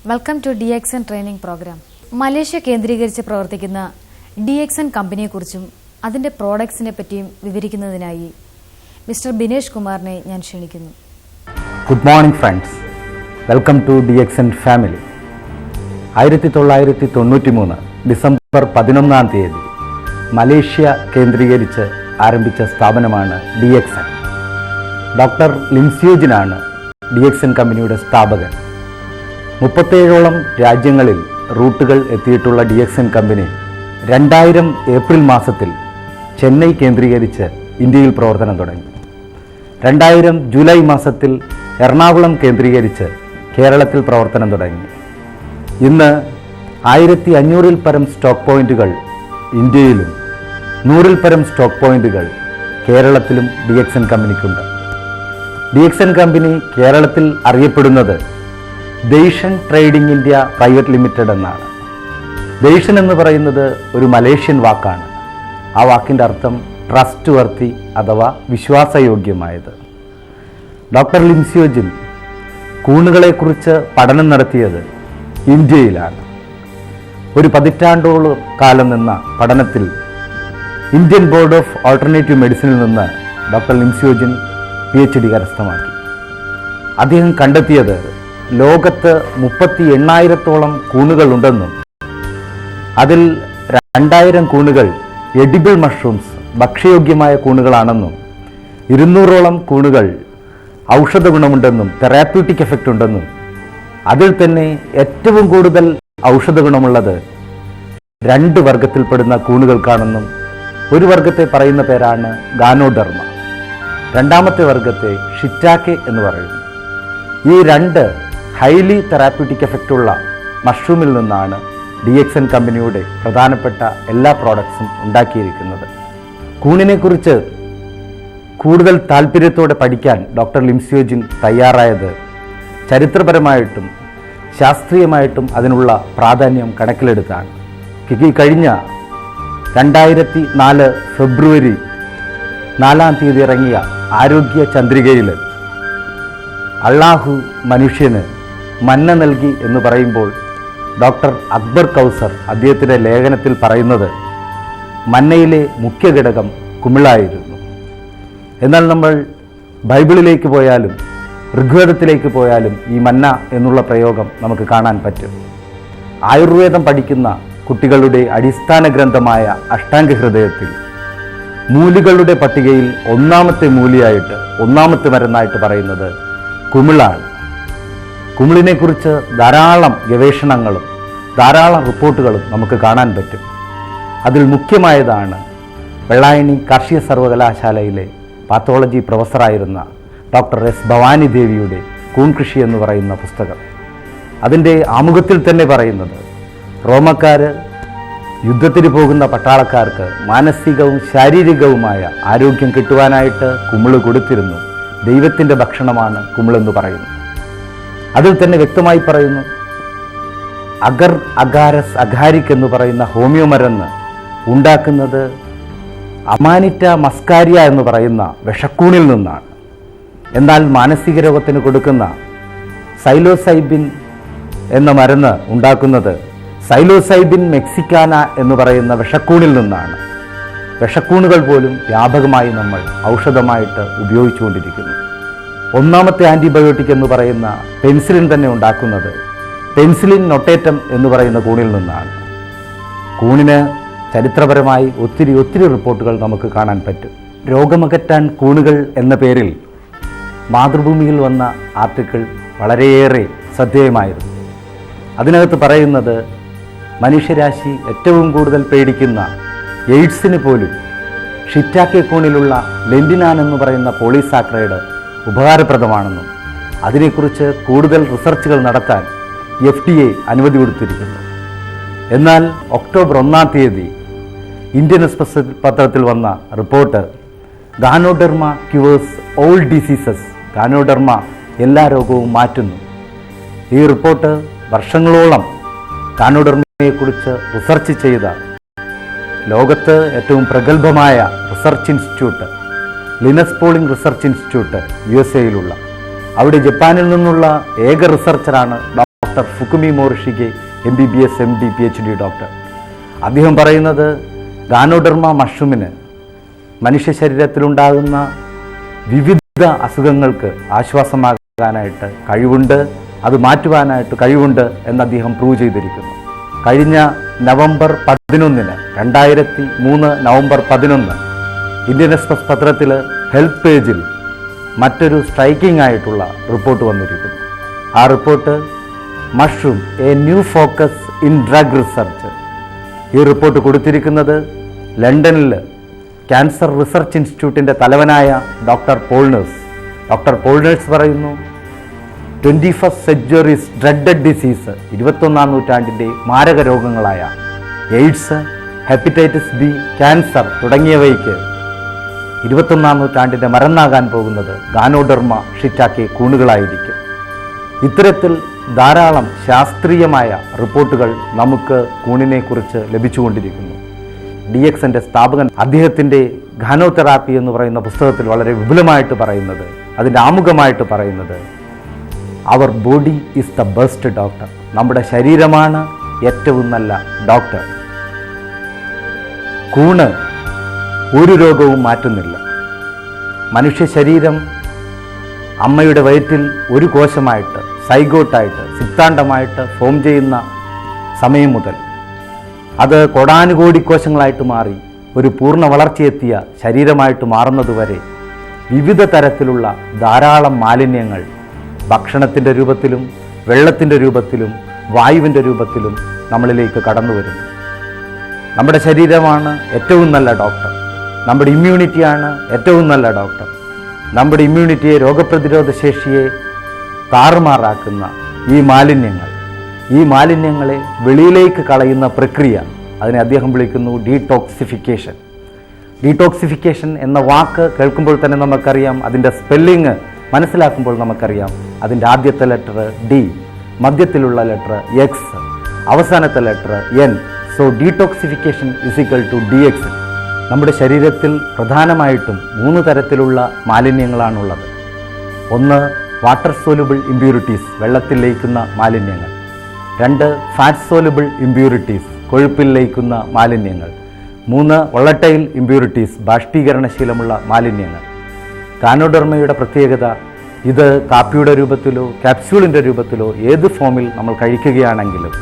Welcome to DXN training programme. Malaysia കേന്ദ്രീകരിച്ച് പ്രവർത്തിക്കുന്ന DXN കമ്പനിയെക്കുറിച്ചും അതിൻ്റെ പ്രോഡക്ട്സിനെ പറ്റിയും വിവരിക്കുന്നതിനായി മിസ്റ്റർ ബിനേഷ് കുമാറിനെ ഞാൻ ക്ഷണിക്കുന്നു. Good morning friends, welcome to DXN family. 1993 December 11 Malaysia കേന്ദ്രീകരിച്ച് ആരംഭിച്ച സ്ഥാപനമാണ് DXN. ഡോക്ടർ ലിംസിയോജിനാണ് DXN കമ്പനിയുടെ സ്ഥാപകൻ. 37ഓളം രാജ്യങ്ങളിൽ റൂട്ടുകൾ എത്തിയിട്ടുള്ള DXN കമ്പനി 2000 ഏപ്രിൽ മാസത്തിൽ ചെന്നൈ കേന്ദ്രീകരിച്ച് ഇന്ത്യയിൽ പ്രവർത്തനം തുടങ്ങി. 2000 ജൂലൈ മാസത്തിൽ എറണാകുളം കേന്ദ്രീകരിച്ച് കേരളത്തിൽ പ്രവർത്തനം തുടങ്ങി. ഇന്ന് 1500-ൽ പരം സ്റ്റോക്ക് പോയിന്റുകൾ ഇന്ത്യയിലും 100-ൽ പരം സ്റ്റോക്ക് പോയിന്റുകൾ കേരളത്തിലും DXN കമ്പനിക്കുണ്ട്. DXN കമ്പനി കേരളത്തിൽ അറിയപ്പെടുന്നത് ദേഷൻ ട്രേഡിംഗ് ഇന്ത്യ പ്രൈവറ്റ് ലിമിറ്റഡ് എന്നാണ്. ദേഷൻ എന്ന് പറയുന്നത് ഒരു മലേഷ്യൻ വാക്കാണ്. ആ വാക്കിൻ്റെ അർത്ഥം ട്രസ്റ്റ് വർത്തി അഥവാ വിശ്വാസയോഗ്യമായത്. ഡോക്ടർ ലിംസിയോജിൻ കൂണുകളെക്കുറിച്ച് പഠനം നടത്തിയത് ഇന്ത്യയിലാണ്. ഒരു പതിറ്റാണ്ടോളം കാലം നിന്ന പഠനത്തിൽ ഇന്ത്യൻ ബോർഡ് ഓഫ് ഓൾട്ടർനേറ്റീവ് മെഡിസിനിൽ നിന്ന് ഡോക്ടർ ലിംസിയോജിൻ PhD കരസ്ഥമാക്കി. അദ്ദേഹം കണ്ടെത്തിയത് ലോകത്ത് 38,000-ഓളം കൂണുകളുണ്ടെന്നും അതിൽ 2000 കൂണുകൾ എഡിബിൾ മഷ്റൂംസ് ഭക്ഷ്യയോഗ്യമായ കൂണുകളാണെന്നും 200ഓളം കൂണുകൾ ഔഷധ ഗുണമുണ്ടെന്നും തെറാപ്യൂട്ടിക് എഫക്റ്റ് ഉണ്ടെന്നും അതിൽ തന്നെ ഏറ്റവും കൂടുതൽ ഔഷധ ഗുണമുള്ളത് 2 വർഗത്തിൽപ്പെടുന്ന കൂണുകൾക്കാണെന്നും ഒരു വർഗത്തെ പറയുന്ന പേരാണ് ഗാനോഡെർമ, രണ്ടാമത്തെ വർഗത്തെ ഷിറ്റാക്കെ എന്ന് പറയുന്നു. ഈ 2 ഹൈലി തെറാപ്യൂട്ടിക് എഫക്റ്റുള്ള മഷ്റൂമിൽ നിന്നാണ് DXN കമ്പനിയുടെ പ്രധാനപ്പെട്ട എല്ലാ പ്രോഡക്ട്സും ഉണ്ടാക്കിയിരിക്കുന്നത്. കൂണിനെക്കുറിച്ച് കൂടുതൽ താല്പര്യത്തോടെ പഠിക്കാൻ ഡോക്ടർ ലിംസിയോജിൻ തയ്യാറായത് ചരിത്രപരമായിട്ടും ശാസ്ത്രീയമായിട്ടും അതിനുള്ള പ്രാധാന്യം കണക്കിലെടുത്താണ്. ഈ കഴിഞ്ഞ 2004 ഫെബ്രുവരി 4 ഇറങ്ങിയ ആരോഗ്യ ചന്ദ്രികയിൽ അള്ളാഹു മനുഷ്യന് മന്ന നൽകി എന്ന് പറയുമ്പോൾ ഡോക്ടർ അക്ബർ കൗസർ അദ്ദേഹത്തിൻ്റെ ലേഖനത്തിൽ പറയുന്നത് മന്നയിലെ മുഖ്യ ഘടകം കുമിളായിരുന്നു. എന്നാൽ നമ്മൾ ബൈബിളിലേക്ക് പോയാലും ഋഗ്വേദത്തിലേക്ക് പോയാലും ഈ മന്ന എന്നുള്ള പ്രയോഗം നമുക്ക് കാണാൻ പറ്റും. ആയുർവേദം പഠിക്കുന്ന കുട്ടികളുടെ അടിസ്ഥാന ഗ്രന്ഥമായ അഷ്ടാംഗ ഹൃദയത്തിൽ മൂലികളുടെ പട്ടികയിൽ 1ാമത്തെ മൂലിയായിട്ട് 1ാമത്തെ മരുന്നായിട്ട് പറയുന്നത് കുമിളാണ്. കുമിളിനെക്കുറിച്ച് ധാരാളം ഗവേഷണങ്ങളും ധാരാളം റിപ്പോർട്ടുകളും നമുക്ക് കാണാൻ പറ്റും. അതിൽ മുഖ്യമായതാണ് വെള്ളായണി കാർഷിക സർവകലാശാലയിലെ പാത്തോളജി പ്രൊഫസറായിരുന്ന ഡോക്ടർ S ഭവാനി ദേവിയുടെ കൂൺ കൃഷി എന്ന് പറയുന്ന പുസ്തകം. അതിൻ്റെ ആമുഖത്തിൽ തന്നെ പറയുന്നത് റോമക്കാർ യുദ്ധത്തിന് പോകുന്ന പട്ടാളക്കാർക്ക് മാനസികവും ശാരീരികവുമായ ആരോഗ്യം കിട്ടുവാനായിട്ട് കുമിള് കൊടുത്തിരുന്നു. ദൈവത്തിൻ്റെ ഭക്ഷണമാണ് കുമിളെന്ന് പറയുന്നു. അതിൽ തന്നെ വ്യക്തമായി പറയുന്നു അഗർ അഗാരസ് അഗാരിക് എന്ന് പറയുന്ന ഹോമിയോ മരുന്ന് ഉണ്ടാക്കുന്നത് അമാനിറ്റ മസ്കാരിയ എന്ന് പറയുന്ന വിഷക്കൂണിൽ നിന്നാണ്. എന്നാൽ മാനസിക രോഗത്തിന് കൊടുക്കുന്ന സൈലോസൈബിൻ എന്ന മരുന്ന് ഉണ്ടാക്കുന്നത് സൈലോസൈബിൻ മെക്സിക്കാന എന്ന് പറയുന്ന വിഷക്കൂണിൽ നിന്നാണ്. വിഷക്കൂണുകൾ പോലും വ്യാപകമായി നമ്മൾ ഔഷധമായിട്ട് ഉപയോഗിച്ചുകൊണ്ടിരിക്കുന്നു. 1ാമത്തെ ആൻറ്റിബയോട്ടിക് എന്ന് പറയുന്ന പെൻസിലിൻ തന്നെ ഉണ്ടാക്കുന്നത് പെൻസിലിൻ നൊട്ടേറ്റം എന്ന് പറയുന്ന കൂണിൽ നിന്നാണ്. കൂണിന് ചരിത്രപരമായി ഒത്തിരി റിപ്പോർട്ടുകൾ നമുക്ക് കാണാൻ പറ്റും. രോഗമകറ്റാൻ കൂണുകൾ എന്ന പേരിൽ മാതൃഭൂമിയിൽ വന്ന ആർട്ടിക്കിൾ വളരെയേറെ ശ്രദ്ധേയമായിരുന്നു. അതിനകത്ത് പറയുന്നത് മനുഷ്യരാശി ഏറ്റവും കൂടുതൽ പേടിക്കുന്ന എയ്ഡ്സിന് പോലും ഷിറ്റാക്കെ കൂണിലുള്ള ലെൻഡിനാൻ എന്ന് പറയുന്ന പോളിസാക്രൈഡ് ഉപകാരപ്രദമാണെന്നും അതിനെക്കുറിച്ച് കൂടുതൽ റിസർച്ചുകൾ നടത്താൻ FDA അനുമതി കൊടുത്തിരിക്കുന്നു. എന്നാൽ ഒക്ടോബർ 1 ഇന്ത്യൻ എക്സ്പ്രസ് പത്രത്തിൽ വന്ന report Ganoderma cures all diseases, Ganoderma എല്ലാ രോഗവും മാറ്റുന്നു. ഈ റിപ്പോർട്ട് വർഷങ്ങളോളം ഗാനോഡെർമയെക്കുറിച്ച് റിസർച്ച് ചെയ്ത ലോകത്ത് ഏറ്റവും പ്രഗത്ഭമായ research institute Linus Pauling research institute USA അവിടെ ജപ്പാനിൽ നിന്നുള്ള ഏക റിസർച്ചറാണ് doctor Fukumi Morishige MBBS MD PhD doctor. അദ്ദേഹം പറയുന്നത് ഗാനോഡെർമ മഷ്റൂമിന് മനുഷ്യ ശരീരത്തിലുണ്ടാകുന്ന വിവിധ അസുഖങ്ങൾക്ക് ആശ്വാസമാകാനായിട്ട് കഴിവുണ്ട്, അത് മാറ്റുവാനായിട്ട് കഴിവുണ്ട് എന്ന് അദ്ദേഹം പ്രൂവ് ചെയ്തിരിക്കുന്നു. കഴിഞ്ഞ നവംബർ 11 2003 നവംബർ 11 ഇന്ത്യൻ എക്സ്പ്രസ് പത്രത്തിൽ ഹെൽത്ത് പേജിൽ മറ്റൊരു സ്ട്രൈക്കിംഗ് ആയിട്ടുള്ള റിപ്പോർട്ട് വന്നിരിക്കുന്നു. ആ report mushroom A new focus in drug research. ഈ റിപ്പോർട്ട് കൊടുത്തിരിക്കുന്നത് ലണ്ടനിൽ ക്യാൻസർ റിസർച്ച് ഇൻസ്റ്റിറ്റ്യൂട്ടിൻ്റെ തലവനായ ഡോക്ടർ പോൾനേഴ്സ്. ഡോക്ടർ പോൾനേഴ്സ് പറയുന്നു 21st സെഞ്ച്വറീസ് ഡ്രഗ്ഡ് ഡിസീസ്, 21ാം നൂറ്റാണ്ടിൻ്റെ മാരക രോഗങ്ങളായ എയ്ഡ്സ്, ഹെപ്പറ്റൈറ്റിസ് ബി, ക്യാൻസർ തുടങ്ങിയവയ്ക്ക് 21ാം നൂറ്റാണ്ടിൻ്റെ മരുന്നാകാൻ പോകുന്നത് ഗാനോഡെർമ ഷിറ്റാക്കെ കൂണുകളായിരിക്കും. ഇത്തരത്തിൽ ധാരാളം ശാസ്ത്രീയമായ റിപ്പോർട്ടുകൾ നമുക്ക് കൂണിനെക്കുറിച്ച് ലഭിച്ചുകൊണ്ടിരിക്കുന്നു. DXൻ്റെ സ്ഥാപകൻ അദ്ദേഹത്തിൻ്റെ ഗാനോതെറാപ്പി എന്ന് പറയുന്ന പുസ്തകത്തിൽ വളരെ വിപുലമായിട്ട് പറയുന്നത്, അതിൻ്റെ ആമുഖമായിട്ട് പറയുന്നത്, അവർ body is the best doctor. നമ്മുടെ ശരീരമാണ് ഏറ്റവും നല്ല ഡോക്ടർ. കൂണ് ഒരു രോഗവും മാറ്റുന്നില്ല. മനുഷ്യ ശരീരം അമ്മയുടെ വയറ്റിൽ ഒരു കോശമായിട്ട്, സൈഗോട്ടായിട്ട്, സിദ്ധാന്തമായിട്ട് ഫോം ചെയ്യുന്ന സമയം മുതൽ അത് കോടാനുകോടി കോശങ്ങളായിട്ട് മാറി ഒരു പൂർണ്ണ വളർച്ചയെത്തിയ ശരീരമായിട്ട് മാറുന്നതുവരെ വിവിധ തരത്തിലുള്ള ധാരാളം മാലിന്യങ്ങൾ ഭക്ഷണത്തിൻ്റെ രൂപത്തിലും വെള്ളത്തിൻ്റെ രൂപത്തിലും വായുവിൻ്റെ രൂപത്തിലും നമ്മളിലേക്ക് കടന്നു വരുന്നു. നമ്മുടെ ശരീരമാണ് ഏറ്റവും നല്ല ഡോക്ടർ. നമ്മുടെ ഇമ്മ്യൂണിറ്റിയാണ് ഏറ്റവും നല്ല ഡോക്ടർ. നമ്മുടെ ഇമ്മ്യൂണിറ്റിയെ, രോഗപ്രതിരോധ ശേഷിയെ താറുമാറാക്കുന്ന ഈ മാലിന്യങ്ങളെ വെളിയിലേക്ക് കളയുന്ന പ്രക്രിയ, അതിനെ അദ്ദേഹം വിളിക്കുന്നു ഡീടോക്സിഫിക്കേഷൻ. ഡീടോക്സിഫിക്കേഷൻ എന്ന വാക്ക് കേൾക്കുമ്പോൾ തന്നെ നമുക്കറിയാം, അതിൻ്റെ സ്പെല്ലിങ് മനസ്സിലാക്കുമ്പോൾ നമുക്കറിയാം, അതിൻ്റെ ആദ്യത്തെ ലെറ്റർ D, മധ്യത്തിലുള്ള ലെറ്റർ X, അവസാനത്തെ letter N. So detoxification is equal to DX. നമ്മുടെ ശരീരത്തിൽ പ്രധാനമായിട്ടും 3 തരത്തിലുള്ള മാലിന്യങ്ങളാണുള്ളത്. ഒന്ന് വാട്ടർ സോലുബിൾ ഇമ്പ്യൂരിറ്റീസ്, വെള്ളത്തിൽ ലയിക്കുന്ന മാലിന്യങ്ങൾ. 2 ഫാറ്റ് സോലുബിൾ ഇമ്പ്യൂരിറ്റീസ്, കൊഴുപ്പിൽ ലയിക്കുന്ന മാലിന്യങ്ങൾ. 3 വോളട്ടൈൽ ഇമ്പ്യൂരിറ്റീസ്, ബാഷ്പീകരണശീലമുള്ള മാലിന്യങ്ങൾ. ഗാനോഡെർമയുടെ പ്രത്യേകത, ഇത് കാപ്പിയുടെ രൂപത്തിലോ ക്യാപ്സ്യൂളിൻ്റെ രൂപത്തിലോ ഏത് ഫോമിൽ നമ്മൾ കഴിക്കുകയാണെങ്കിലും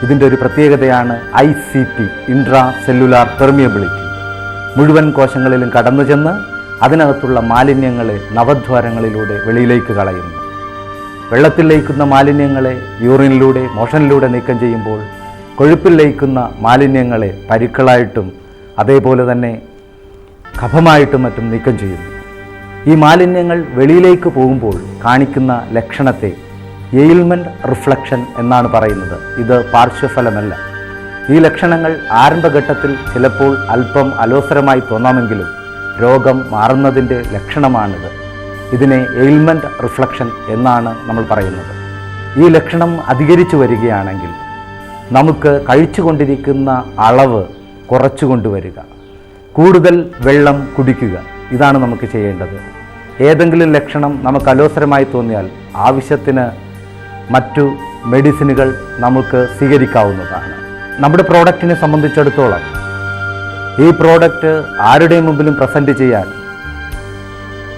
ഇതിൻ്റെ ഒരു പ്രത്യേകതയാണ് ICP, ഇൻട്രാ സെല്ലുലാർ പെർമിയബിലിറ്റി. മുഴുവൻ കോശങ്ങളിലും കടന്നു ചെന്ന് അതിനകത്തുള്ള മാലിന്യങ്ങളെ നവദ്വാരങ്ങളിലൂടെ വെളിയിലേക്ക് കളയുന്നു. വെള്ളത്തിൽ ലയിക്കുന്ന മാലിന്യങ്ങളെ യൂറിനിലൂടെ, മോഷനിലൂടെ നീക്കം ചെയ്യുമ്പോൾ കൊഴുപ്പിൽ ലയിക്കുന്ന മാലിന്യങ്ങളെ പരുക്കളായിട്ടും അതേപോലെ തന്നെ കഫമായിട്ടും മറ്റും നീക്കം ചെയ്യുന്നു. ഈ മാലിന്യങ്ങൾ വെളിയിലേക്ക് പോകുമ്പോൾ കാണിക്കുന്ന ലക്ഷണത്തെ എയിൽമെൻറ്റ് റിഫ്ലക്ഷൻ എന്നാണ് പറയുന്നത്. ഇത് പാർശ്വഫലമല്ല. ഈ ലക്ഷണങ്ങൾ ആരംഭഘട്ടത്തിൽ ചിലപ്പോൾ അല്പം അലോസരമായി തോന്നാമെങ്കിലും രോഗം മാറുന്നതിൻ്റെ ലക്ഷണമാണിത്. ഇതിനെ എയിൽമെൻറ്റ് റിഫ്ലക്ഷൻ എന്നാണ് നമ്മൾ പറയുന്നത്. ഈ ലക്ഷണം അധികരിച്ചു വരികയാണെങ്കിൽ നമുക്ക് കഴിച്ചുകൊണ്ടിരിക്കുന്ന അളവ് കുറച്ചു കൊണ്ടുവരിക, കൂടുതൽ വെള്ളം കുടിക്കുക. ഇതാണ് നമുക്ക് ചെയ്യേണ്ടത്. ഏതെങ്കിലും ലക്ഷണം നമുക്ക് അലോസരമായി തോന്നിയാൽ ആവശ്യത്തിന് മറ്റു മെഡിസിനുകൾ നമുക്ക് സ്വീകരിക്കാവുന്നതാണ്. നമ്മുടെ പ്രോഡക്റ്റിനെ സംബന്ധിച്ചിടത്തോളം ഈ പ്രോഡക്റ്റ് ആരുടെയും മുമ്പിലും പ്രസൻറ്റ് ചെയ്യാൻ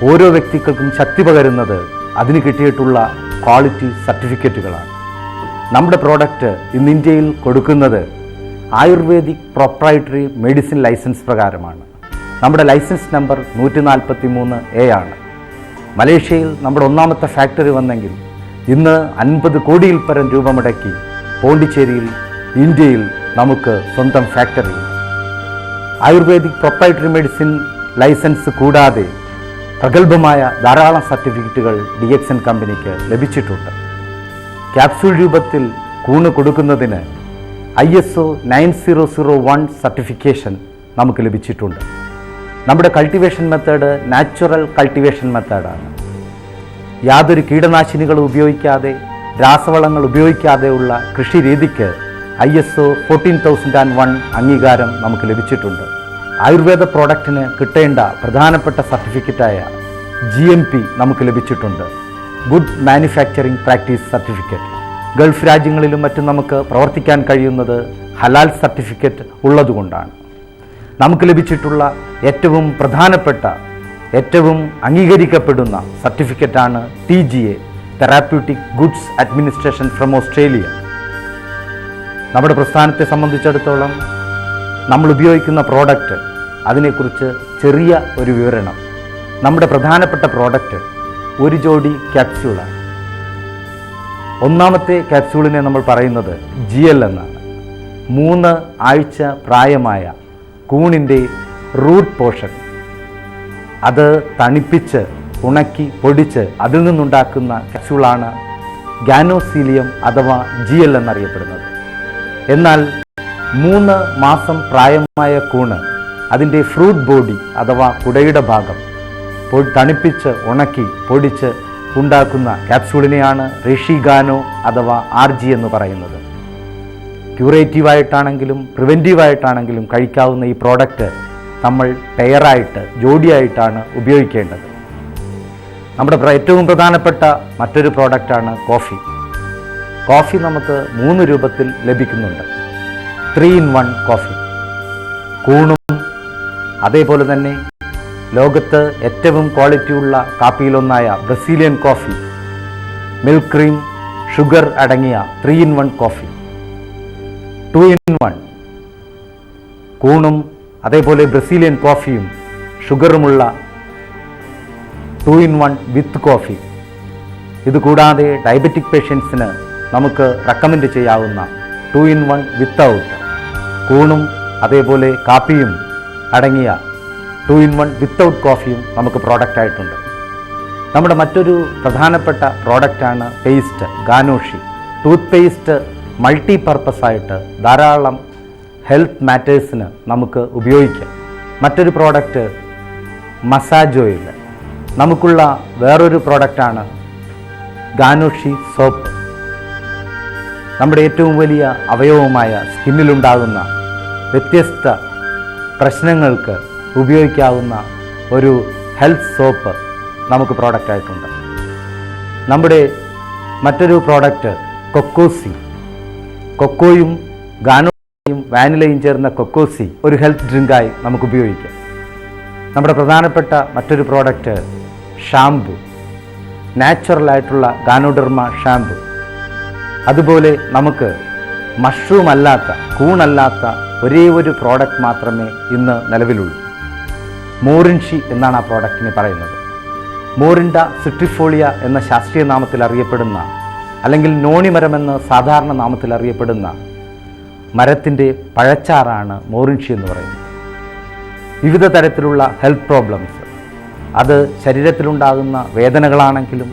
ഓരോ വ്യക്തികൾക്കും ശക്തി പകരുന്നത് അതിന് കിട്ടിയിട്ടുള്ള ക്വാളിറ്റി സർട്ടിഫിക്കറ്റുകളാണ്. നമ്മുടെ പ്രോഡക്റ്റ് ഇന്ന് ഇന്ത്യയിൽ കൊടുക്കുന്നത് ആയുർവേദിക് പ്രൊപ്രൈറ്ററി മെഡിസിൻ ലൈസൻസ് പ്രകാരമാണ്. നമ്മുടെ ലൈസൻസ് നമ്പർ 143A ആണ്. മലേഷ്യയിൽ നമ്മുടെ ഒന്നാമത്തെ ഫാക്ടറി വന്നെങ്കിൽ ഇന്ന് 50 കോടിയിൽ പരം രൂപ മുടക്കി പോണ്ടിച്ചേരിയിൽ, ഇന്ത്യയിൽ നമുക്ക് സ്വന്തം factory. Ayurvedic proprietary medicine licence കൂടാതെ പ്രഗത്ഭമായ ധാരാളം സർട്ടിഫിക്കറ്റുകൾ DXN കമ്പനിക്ക് ലഭിച്ചിട്ടുണ്ട്. ക്യാപ്സ്യൂൾ രൂപത്തിൽ കൂണ് കൊടുക്കുന്നതിന് ISO 9001 സർട്ടിഫിക്കേഷൻ നമുക്ക് ലഭിച്ചിട്ടുണ്ട്. നമ്മുടെ കൾട്ടിവേഷൻ മെത്തേഡ് നാച്ചുറൽ കൾട്ടിവേഷൻ മെത്തേഡാണ്. യാതൊരു കീടനാശിനികളും ഉപയോഗിക്കാതെ, രാസവളങ്ങൾ ഉപയോഗിക്കാതെയുള്ള കൃഷി രീതിക്ക് ISO 14001 അംഗീകാരം നമുക്ക് ലഭിച്ചിട്ടുണ്ട്. ആയുർവേദ പ്രോഡക്റ്റിന് കിട്ടേണ്ട പ്രധാനപ്പെട്ട സർട്ടിഫിക്കറ്റായ GMP നമുക്ക് ലഭിച്ചിട്ടുണ്ട്, good manufacturing practice certificate. Gulf രാജ്യങ്ങളിലും മറ്റും നമുക്ക് പ്രവർത്തിക്കാൻ കഴിയുന്നത് ഹലാൽ സർട്ടിഫിക്കറ്റ് ഉള്ളതുകൊണ്ടാണ്. നമുക്ക് ലഭിച്ചിട്ടുള്ള ഏറ്റവും പ്രധാനപ്പെട്ട, ഏറ്റവും അംഗീകരിക്കപ്പെടുന്ന സർട്ടിഫിക്കറ്റാണ് TGA, therapeutic goods administration from Australia. നമ്മുടെ പ്രസ്ഥാനത്തെ സംബന്ധിച്ചിടത്തോളം നമ്മൾ ഉപയോഗിക്കുന്ന പ്രോഡക്റ്റ്, അതിനെക്കുറിച്ച് ചെറിയ ഒരു വിവരണം. നമ്മുടെ പ്രധാനപ്പെട്ട പ്രോഡക്റ്റ് ഒരു ജോഡി ക്യാപ്സ്യൂളാണ്. ഒന്നാമത്തെ ക്യാപ്സ്യൂളിനെ നമ്മൾ പറയുന്നത് GL എന്നാണ്. 3 ആഴ്ച പ്രായമായ കൂണിൻ്റെ റൂട്ട് പോർഷൻ അത് തണുപ്പിച്ച് ഉണക്കി പൊടിച്ച് അതിൽ നിന്നുണ്ടാക്കുന്ന ക്യാപ്സ്യൂളാണ് ഗാനോസീലിയം അഥവാ GL എന്നറിയപ്പെടുന്നത്. എന്നാൽ 3 മാസം പ്രായമായ കൂണ് അതിൻ്റെ ഫ്രൂട്ട് ബോഡി അഥവാ കുടയുടെ ഭാഗം തണുപ്പിച്ച് ഉണക്കി പൊടിച്ച് ഉണ്ടാക്കുന്ന ക്യാപ്സ്യൂളിനെയാണ് റെഷിഗാനോ അഥവാ RG എന്ന് പറയുന്നത്. ക്യൂറേറ്റീവായിട്ടാണെങ്കിലും പ്രിവെൻറ്റീവായിട്ടാണെങ്കിലും കഴിക്കാവുന്ന ഈ പ്രോഡക്റ്റ് നമ്മൾ പെയറായിട്ട്, ജോഡിയായിട്ടാണ് ഉപയോഗിക്കേണ്ടത്. നമ്മുടെ ഏറ്റവും പ്രധാനപ്പെട്ട മറ്റൊരു പ്രോഡക്റ്റാണ് കോഫി. കോഫി നമുക്ക് 3 രൂപത്തിൽ ലഭിക്കുന്നുണ്ട്. 3-in-1 coffee. കൂണും അതേപോലെ തന്നെ ലോകത്ത് ഏറ്റവും ക്വാളിറ്റിയുള്ള കാപ്പിയിലൊന്നായ Brazilian coffee, milk cream, sugar അടങ്ങിയ 3-in-1 കോഫി. 2-in-1 കൂണും അതേപോലെ ബ്രസീലിയൻ കോഫിയും ഷുഗറുമുള്ള 2-in-1 വിത്ത് കോഫി. ഇതുകൂടാതെ ഡയബറ്റിക് പേഷ്യൻസിന് നമുക്ക് റെക്കമെൻഡ് ചെയ്യാവുന്ന 2-in-1 വിത്തൗട്ട് കൂണും അതേപോലെ കാപ്പിയും അടങ്ങിയ 2-in-1 വിത്തൗട്ട് കോഫിയും നമുക്ക് പ്രോഡക്റ്റായിട്ടുണ്ട്. നമ്മുടെ മറ്റൊരു പ്രധാനപ്പെട്ട പ്രോഡക്റ്റാണ് പേസ്റ്റ്, ഗാനോഷി. ടൂത്ത് പേസ്റ്റ് മൾട്ടി പർപ്പസായിട്ട് ധാരാളം ഹെൽത്ത് മാറ്റേഴ്സിന് നമുക്ക് ഉപയോഗിക്കാം. മറ്റൊരു പ്രോഡക്റ്റ് മസാജ് ഓയിൽ. നമുക്കുള്ള വേറൊരു പ്രോഡക്റ്റാണ് ഗാനോഷി സോപ്പ്. നമ്മുടെ ഏറ്റവും വലിയ അവയവമായ സ്കിന്നിലുണ്ടാകുന്ന വ്യത്യസ്ത പ്രശ്നങ്ങൾക്ക് ഉപയോഗിക്കാവുന്ന ഒരു ഹെൽത്ത് സോപ്പ് നമുക്ക് പ്രോഡക്റ്റായിട്ടുണ്ട്. നമ്മുടെ മറ്റൊരു പ്രോഡക്റ്റ് കൊക്കോസി. കൊക്കോയും ഗാനോയും വാനിലയും ചേർന്ന കൊക്കോസി ഒരു ഹെൽത്ത് ഡ്രിങ്കായി നമുക്ക് ഉപയോഗിക്കാം. നമ്മുടെ പ്രധാനപ്പെട്ട മറ്റൊരു പ്രോഡക്റ്റ് ഷാംപു, നാച്ചുറലായിട്ടുള്ള ഗാനോഡെർമ ഷാംപു. അതുപോലെ നമുക്ക് മഷ്റൂം അല്ലാത്ത, കൂണല്ലാത്ത ഒരേ ഒരു പ്രോഡക്റ്റ് മാത്രമേ ഇന്ന് നിലവിലുള്ളൂ. മോറിൻഷി എന്നാണ് ആ പ്രോഡക്റ്റിനെ പറയുന്നത്. മോറിൻഡ സിട്രിഫോളിയ എന്ന ശാസ്ത്രീയ നാമത്തിൽ അറിയപ്പെടുന്ന, അല്ലെങ്കിൽ നോണിമരമെന്ന് സാധാരണ നാമത്തിൽ അറിയപ്പെടുന്ന മരത്തിൻ്റെ പഴച്ചാറാണ് മോറിൻഷി എന്ന് പറയുന്നത്. വിവിധ തരത്തിലുള്ള ഹെൽത്ത് പ്രോബ്ലംസ്, അത് ശരീരത്തിലുണ്ടാകുന്ന വേദനകളാണെങ്കിലും,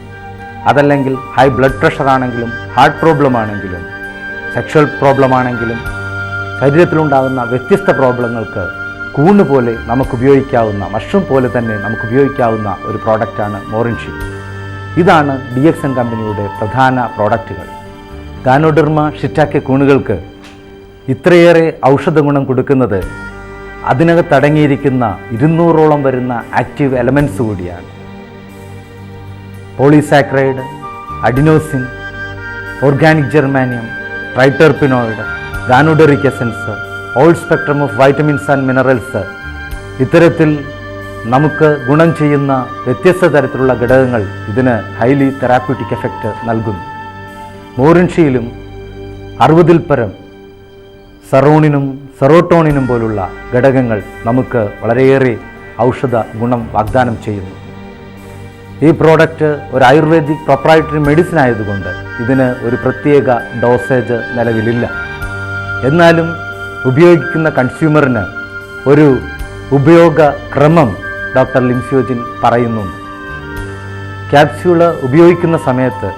അതല്ലെങ്കിൽ ഹൈ ബ്ലഡ് പ്രഷർ ആണെങ്കിലും, ഹാർട്ട് പ്രോബ്ലം ആണെങ്കിലും, സെക്ഷൽ പ്രോബ്ലം ആണെങ്കിലും, ശരീരത്തിലുണ്ടാകുന്ന വ്യത്യസ്ത പ്രോബ്ലങ്ങൾക്ക് കൂണ് പോലെ നമുക്ക് ഉപയോഗിക്കാവുന്ന, മഷ്റൂം പോലെ തന്നെ നമുക്ക് ഉപയോഗിക്കാവുന്ന ഒരു പ്രോഡക്റ്റാണ് മോറിൻഷി. ഇതാണ് DXN കമ്പനിയുടെ പ്രധാന പ്രോഡക്റ്റുകൾ. ഗാനോഡെർമ ഷിറ്റാക്കെ കൂണുകൾക്ക് ഇത്രയേറെ ഔഷധ ഗുണം കൊടുക്കുന്നത് അതിനകത്തടങ്ങിയിരിക്കുന്ന 200ഓളം വരുന്ന ആക്റ്റീവ് എലമെൻറ്റ്സ് കൂടിയാണ്. Polysaccharide, adenosine, organic germanium, triterpenoid, ganoderic essence, all spectrum of vitamins and minerals. ഇത്തരത്തിൽ നമുക്ക് ഗുണം ചെയ്യുന്ന വ്യത്യസ്ത തരത്തിലുള്ള ഘടകങ്ങൾ ഇതിന് ഹൈലി തെറാപ്യൂട്ടിക് എഫക്റ്റ് നൽകുന്നു. മോറിൻഷിയിലും 60-ൽ പരം സെറോണിനും സെറോട്ടോണിനും പോലുള്ള ഘടകങ്ങൾ നമുക്ക് വളരെയേറെ ഔഷധ ഗുണം വാഗ്ദാനം ചെയ്യുന്നു. ഈ പ്രോഡക്റ്റ് ഒരു ആയുർവേദിക് പ്രൊപ്രൈറ്ററി മെഡിസിൻ ആയതുകൊണ്ട് ഇതിന് ഒരു പ്രത്യേക ഡോസേജ് നിലവിലില്ല. എന്നാലും ഉപയോഗിക്കുന്ന കൺസ്യൂമറിന് ഒരു ഉപയോഗ ക്രമം ഡോക്ടർ ലിംസിയോജിൻ പറയുന്നുണ്ട്. ക്യാപ്സ്യൂള് ഉപയോഗിക്കുന്ന സമയത്ത്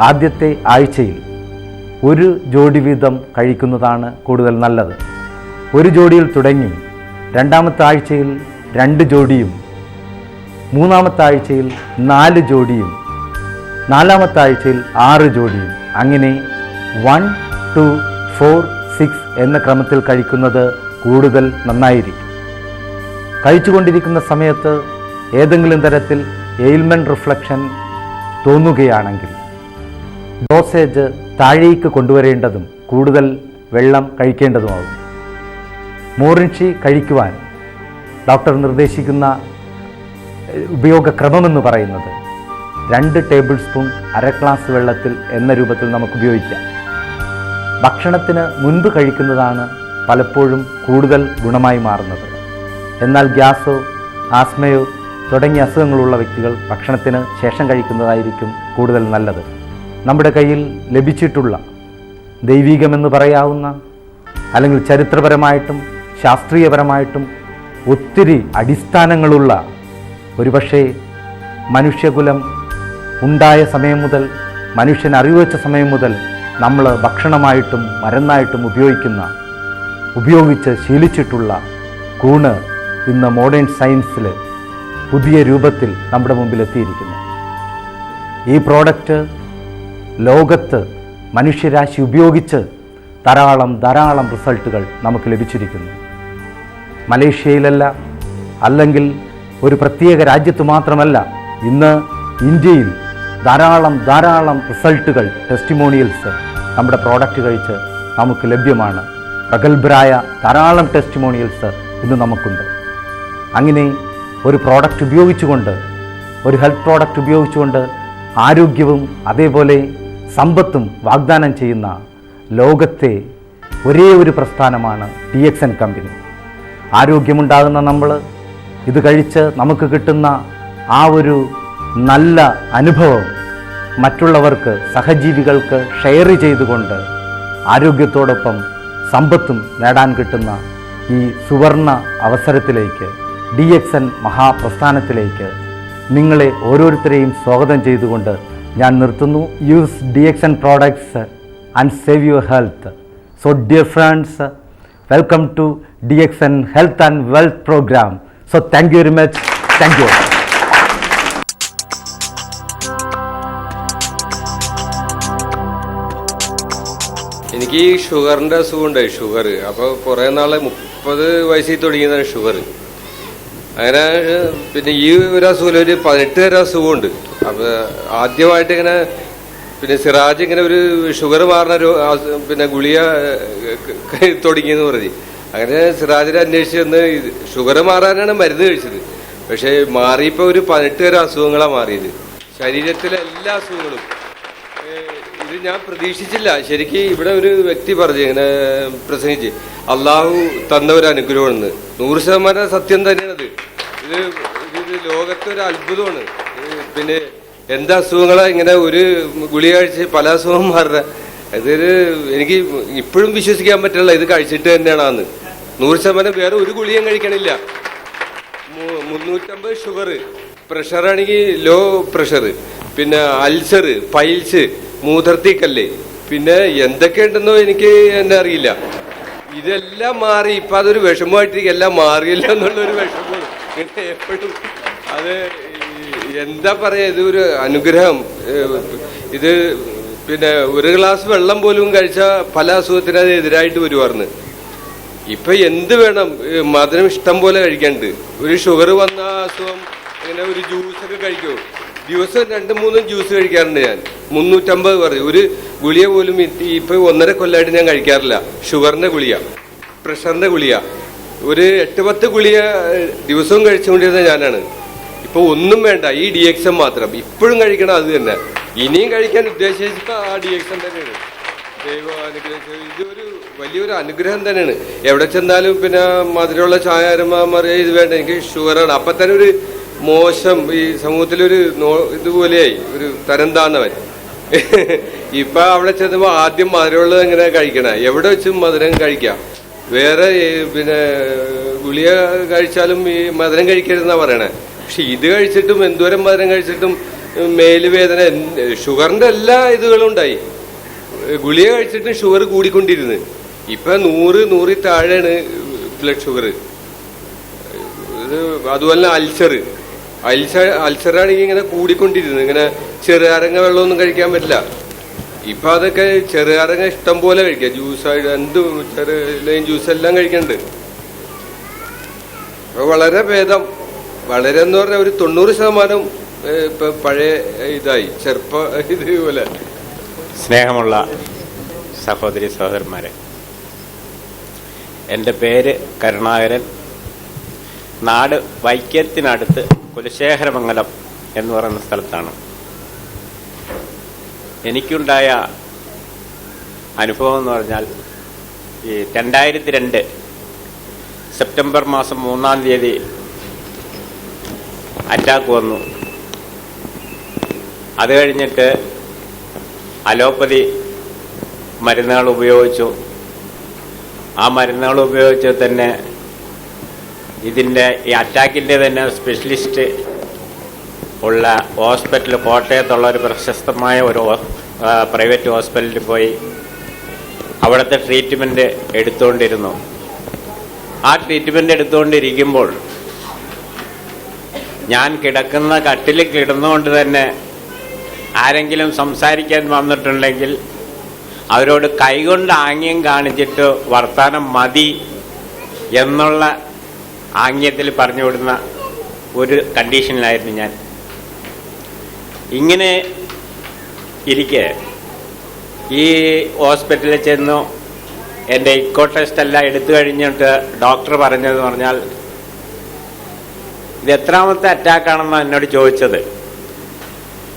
ആദ്യത്തെ ആഴ്ചയിൽ 1 ജോഡി വീതം കഴിക്കുന്നതാണ് കൂടുതൽ നല്ലത്. 1 ജോഡിയിൽ തുടങ്ങി 2ാമത്തെ ആഴ്ചയിൽ 2 ജോഡിയും, 3ാമത്തെ ആഴ്ചയിൽ 4 ജോഡിയും, 4ാമത്തെ ആഴ്ചയിൽ 6 ജോഡിയും, അങ്ങനെ 1, 2, 4, 6 എന്ന ക്രമത്തിൽ കഴിക്കുന്നത് കൂടുതൽ നന്നായിരിക്കും. കഴിച്ചുകൊണ്ടിരിക്കുന്ന സമയത്ത് ഏതെങ്കിലും തരത്തിൽ എയിൽമെൻറ്റ് റിഫ്ലക്ഷൻ തോന്നുകയാണെങ്കിൽ ഡോസേജ് താഴേക്ക് കൊണ്ടുവരേണ്ടതും കൂടുതൽ വെള്ളം കഴിക്കേണ്ടതുമാകും. മോറിൻഷി കഴിക്കുവാൻ ഡോക്ടർ നിർദ്ദേശിക്കുന്ന ഉപയോഗക്രമമെന്ന് പറയുന്നത് 2 ടേബിൾ സ്പൂൺ അര ഗ്ലാസ് വെള്ളത്തിൽ എന്ന രൂപത്തിൽ നമുക്ക് ഉപയോഗിക്കാം. ഭക്ഷണത്തിന് മുൻപ് കഴിക്കുന്നതാണ് പലപ്പോഴും കൂടുതൽ ഗുണമായി മാറുന്നത്. എന്നാൽ ഗ്യാസോ ആസ്മയോ തുടങ്ങിയ അസുഖങ്ങളുള്ള വ്യക്തികൾ ഭക്ഷണത്തിന് ശേഷം കഴിക്കുന്നതായിരിക്കും കൂടുതൽ നല്ലത്. നമ്മുടെ കയ്യിൽ ലഭിച്ചിട്ടുള്ള ദൈവികമെന്ന് പറയാവുന്ന അല്ലെങ്കിൽ ചരിത്രപരമായിട്ടും ശാസ്ത്രീയപരമായിട്ടും ഒത്തിരി അടിസ്ഥാനങ്ങളുള്ള ഒരുപക്ഷെ മനുഷ്യകുലം ഉണ്ടായ സമയം മുതൽ മനുഷ്യൻ അറിവുവെച്ച സമയം മുതൽ നമ്മൾ ഭക്ഷണമായിട്ടും മരുന്നായിട്ടും ഉപയോഗിച്ച് ശീലിച്ചിട്ടുള്ള കൂണ് ഇന്ന് മോഡേൺ സയൻസിൽ പുതിയ രൂപത്തിൽ നമ്മുടെ മുമ്പിൽ എത്തിയിരിക്കുന്നു. ഈ പ്രോഡക്റ്റ് ലോകത്ത് മനുഷ്യരാശി ഉപയോഗിച്ച് ധാരാളം റിസൾട്ടുകൾ നമുക്ക് ലഭിച്ചിരിക്കുന്നു. മലേഷ്യയിലല്ല, അല്ലെങ്കിൽ ഒരു പ്രത്യേക രാജ്യത്ത് മാത്രമല്ല, ഇന്ന് ഇന്ത്യയിൽ ധാരാളം റിസൾട്ടുകൾ, ടെസ്റ്റിമോണിയൽസ് നമ്മുടെ പ്രോഡക്റ്റ് കഴിച്ച് നമുക്ക് ലഭ്യമാണ്. പ്രഗത്ഭരായ ധാരാളം ടെസ്റ്റിമോണിയൽസ് ഇന്ന് നമുക്കുണ്ട്. അങ്ങനെ ഒരു പ്രോഡക്റ്റ് ഉപയോഗിച്ചുകൊണ്ട്, ഒരു ഹെൽത്ത് പ്രോഡക്റ്റ് ഉപയോഗിച്ചുകൊണ്ട് ആരോഗ്യവും അതേപോലെ സമ്പത്തും വാഗ്ദാനം ചെയ്യുന്ന ലോകത്തെ ഒരേ ഒരു പ്രസ്ഥാനമാണ് DXN കമ്പനി. ആരോഗ്യമുണ്ടാകുന്ന നമ്മൾ ഇത് കഴിച്ച് നമുക്ക് കിട്ടുന്ന ആ ഒരു നല്ല അനുഭവം മറ്റുള്ളവർക്ക്, സഹജീവികൾക്ക് ഷെയർ ചെയ്തുകൊണ്ട് ആരോഗ്യത്തോടൊപ്പം സമ്പത്തും നേടാൻ കിട്ടുന്ന ഈ സുവർണ അവസരത്തിലേക്ക്, DXN മഹാപ്രസ്ഥാനത്തിലേക്ക് നിങ്ങളെ ഓരോരുത്തരെയും സ്വാഗതം ചെയ്തുകൊണ്ട് ഞാൻ നിർത്തുന്നു. Use DXN products and save your health. So dear friends, welcome to DXN Health and Wealth Program. So thank you very much. Thank you. എനിക്ക് ഈ ഷുഗറിൻ്റെ അസുഖമുണ്ടായി, ഷുഗർ. അപ്പോൾ കുറേ നാളെ 30 വയസ്സിൽ തുടങ്ങിയതാണ് ഷുഗർ. അങ്ങനെ പിന്നെ ഈ ഒരു അസുഖം ഒരു 18 വരെ അസുഖമുണ്ട്. അപ്പോൾ ആദ്യമായിട്ട് ഇങ്ങനെ പിന്നെ സിറാജ് ഇങ്ങനെ ഒരു ഷുഗർ മാറുന്ന ഒരു പിന്നെ ഗുളിക തുടങ്ങിയെന്ന് പറഞ്ഞു. അങ്ങനെ സിറാജിനെ അന്വേഷിച്ച് വന്ന് ഷുഗർ മാറാനാണ് മരുന്ന് കഴിച്ചത്. പക്ഷേ മാറിയപ്പോൾ ഒരു 18 വരെ അസുഖങ്ങളാണ് മാറിയത്, ശരീരത്തിലെ എല്ലാ അസുഖങ്ങളും. ഇത് ഞാൻ പ്രതീക്ഷിച്ചില്ല. ശരിക്കും ഇവിടെ ഒരു വ്യക്തി പറഞ്ഞു ഇങ്ങനെ പ്രസംഗിച്ച്, അള്ളാഹു തന്ന ഒരു അനുഗ്രഹമാണെന്ന്. 100% സത്യം തന്നെയാണത്. ഇത് ലോകത്തൊരു അത്ഭുതമാണ്. പിന്നെ എന്താ അസുഖങ്ങളാണ് ഇങ്ങനെ ഒരു ഗുളിക കഴിച്ച് പല അസുഖം മാറുക. ഇതൊരു എനിക്ക് ഇപ്പോഴും വിശ്വസിക്കാൻ പറ്റില്ല ഇത് കഴിച്ചിട്ട് തന്നെയാണെന്ന്. 100% വേറെ ഒരു ഗുളികയും കഴിക്കണില്ല. 350 ഷുഗർ, പ്രഷറാണെങ്കിൽ ലോ പ്രഷർ, പിന്നെ അൾസർ, പൈൽസ്, മൂത്രത്തിക്കല്ല്, പിന്നെ എന്തൊക്കെയുണ്ടെന്നോ എനിക്ക് എന്നെ അറിയില്ല. ഇതെല്ലാം മാറി. ഇപ്പം അതൊരു വിഷമമായിട്ടിരിക്കും, എല്ലാം മാറിയില്ല എന്നുള്ളൊരു വിഷമമാണ് എപ്പോഴും. അത് എന്താ പറയുക, ഇതൊരു അനുഗ്രഹം. ഇത് പിന്നെ ഒരു ഗ്ലാസ് വെള്ളം പോലും കഴിച്ചാൽ പല അസുഖത്തിന് അത് എതിരായിട്ട് വരുമായിരുന്നു. ഇപ്പം എന്ത് വേണം, മധുരം ഇഷ്ടം പോലെ കഴിക്കാനുണ്ട്. ഒരു ഷുഗർ വന്ന അസുഖം അങ്ങനെ ഒരു ജ്യൂസൊക്കെ കഴിക്കുമോ? ദിവസം 2-3 ജ്യൂസ് കഴിക്കാറുണ്ട് ഞാൻ. 350 പറയും. ഒരു ഗുളിക പോലും ഇപ്പം 1.5 കൊല്ലമായിട്ട് ഞാൻ കഴിക്കാറില്ല. ഷുഗറിൻ്റെ ഗുളിക, പ്രഷറിൻ്റെ ഗുളിക, ഒരു 8-10 ഗുളിക ദിവസവും കഴിച്ചുകൊണ്ടിരുന്ന ഞാനാണ്. ഇപ്പോൾ ഒന്നും വേണ്ട, ഈ DXN മാത്രം ഇപ്പോഴും കഴിക്കണം. അത് തന്നെ ഇനിയും കഴിക്കാൻ ഉദ്ദേശിച്ച ആ DXN തന്നെയാണ്. ദൈവം അനുഗ്രഹിച്ചത് ഇതൊരു വലിയൊരു അനുഗ്രഹം തന്നെയാണ്. എവിടെ ചെന്നാലും പിന്നെ മധുരമുള്ള ചായ അറിയാൻ ഇത് വേണ്ട, എനിക്ക് ഷുഗറാണ്. അപ്പം തന്നെ ഒരു മോശം, ഈ സമൂഹത്തിലൊരു ഇതുപോലെയായി, ഒരു തരം താന്നവൻ. ഇപ്പം അവിടെ ചെന്നപ്പോൾ ആദ്യം മധുരമുള്ളത് എങ്ങനെ കഴിക്കണം, എവിടെ വെച്ചും മധുരം കഴിക്കാം. വേറെ പിന്നെ ഗുളിക കഴിച്ചാലും ഈ മധുരം കഴിക്കരുതെന്നാണ് പറയണേ. പക്ഷെ ഇത് കഴിച്ചിട്ടും എന്തോരം മധുരം കഴിച്ചിട്ടും മേലുവേദന, ഷുഗറിൻ്റെ എല്ലാ ഇതുകളും ഉണ്ടായി. ഗുളിക കഴിച്ചിട്ടും ഷുഗർ കൂടിക്കൊണ്ടിരുന്നു. ഇപ്പം 100 താഴെയാണ് ബ്ലഡ് ഷുഗർ. ഇത് അതുപോലെ അൾസറാണെങ്കിൽ ഇങ്ങനെ കൂടിക്കൊണ്ടിരുന്നു. ഇങ്ങനെ ചെറുനാരങ്ങ വെള്ളമൊന്നും കഴിക്കാൻ പറ്റില്ല. ഇപ്പം അതൊക്കെ ചെറുനാരങ്ങ ഇഷ്ടം പോലെ കഴിക്കാം, ജ്യൂസായിട്ട് എന്തും ലൈൻ ജ്യൂസ് എല്ലാം കഴിക്കുന്നുണ്ട്. അപ്പോൾ വളരെ ഭേദം, വളരെ എന്ന് പറഞ്ഞാൽ ഒരു 90% ഇപ്പം പഴയ ഇതായി, ചെറുപ്പ ഇതുപോലെ. സ്നേഹമുള്ള സഹോദരി സഹോദരന്മാരെ, എൻ്റെ പേര് കരുണാകരൻ. നാട് വൈക്കത്തിനടുത്ത് കുലശേഖരമംഗലം എന്ന് പറയുന്ന സ്ഥലത്താണ്. എനിക്കുണ്ടായ അനുഭവം എന്ന് പറഞ്ഞാൽ, ഈ 2002 സെപ്റ്റംബർ മാസം 3-ാം തീയതി അറ്റാക്ക് വന്നു. അത് കഴിഞ്ഞിട്ട് അലോപ്പതി മരുന്നുകൾ ഉപയോഗിച്ചു. ആ മരുന്നുകൾ ഉപയോഗിച്ച് തന്നെ ഈ അറ്റാക്കിൻ്റെ തന്നെ സ്പെഷ്യലിസ്റ്റ് ഉള്ള ഹോസ്പിറ്റൽ, കോട്ടയത്തുള്ള ഒരു പ്രശസ്തമായ ഒരു പ്രൈവറ്റ് ഹോസ്പിറ്റലിൽ പോയി അവിടുത്തെ ട്രീറ്റ്മെൻറ്റ് എടുത്തുകൊണ്ടിരുന്നു. ആ ട്രീറ്റ്മെൻറ്റ് എടുത്തുകൊണ്ടിരിക്കുമ്പോൾ ഞാൻ കിടക്കുന്ന കട്ടിൽ കിടന്നുകൊണ്ട് തന്നെ ആരെങ്കിലും സംസാരിക്കാൻ വന്നിട്ടുണ്ടെങ്കിൽ അവരോട് കൈകൊണ്ട് ആംഗ്യം കാണിച്ചിട്ട് വർത്താനം മതി എന്നുള്ള ആംഗ്യത്തിൽ പറഞ്ഞു വിടുന്ന ഒരു കണ്ടീഷനിലായിരുന്നു ഞാൻ. ഇങ്ങനെ ഇരിക്കെ ഈ ഹോസ്പിറ്റലിൽ ചെന്നു എൻ്റെ ഇക്കോ ടെസ്റ്റ് എല്ലാം എടുത്തു കഴിഞ്ഞിട്ട് ഡോക്ടർ പറഞ്ഞതെന്ന് പറഞ്ഞാൽ, ഇത് എത്രാമത്തെ അറ്റാക്കാണെന്നാണ് എന്നോട് ചോദിച്ചത്.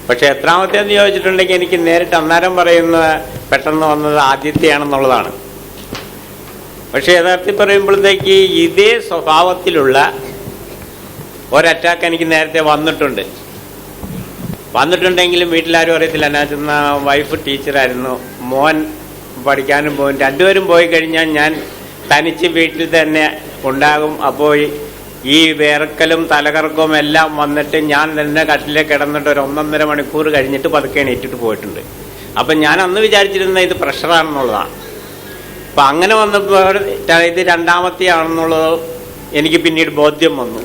പക്ഷെ എത്രാമത്തേന്ന് ചോദിച്ചിട്ടുണ്ടെങ്കിൽ എനിക്ക് നേരിട്ട് അന്നേരം പറയുന്നത് പെട്ടെന്ന് വന്നത് ആദ്യത്തെയാണെന്നുള്ളതാണ്. പക്ഷെ യഥാർത്ഥത്തിൽ പറയുമ്പോഴത്തേക്ക് ഇതേ സ്വഭാവത്തിലുള്ള ഒരറ്റാക്ക് എനിക്ക് നേരത്തെ വന്നിട്ടുണ്ടെങ്കിലും വീട്ടിലാരും അറിയത്തില്ല. എന്നാ വൈഫ് ടീച്ചറായിരുന്നു, മോൻ പഠിക്കാനും പോകും. രണ്ടുപേരും പോയി കഴിഞ്ഞാൽ ഞാൻ തനിച്ച് വീട്ടിൽ തന്നെ ഉണ്ടാകും. അപ്പോൾ ഈ വേർക്കലും തലകറക്കവും എല്ലാം വന്നിട്ട് ഞാൻ തന്നെ കട്ടിലെ കിടന്നിട്ട് ഒരു 1.5 മണിക്കൂർ കഴിഞ്ഞിട്ട് പതുക്കെ എണീറ്റിട്ട് പോയിട്ടുണ്ട്. അപ്പം ഞാൻ അന്ന് വിചാരിച്ചിരുന്ന ഇത് പ്രഷറാണെന്നുള്ളതാണ്. അപ്പം അങ്ങനെ വന്നപ്പോൾ ഇത് രണ്ടാമത്തെയാണെന്നുള്ളത് എനിക്ക് പിന്നീട് ബോധ്യം വന്നു.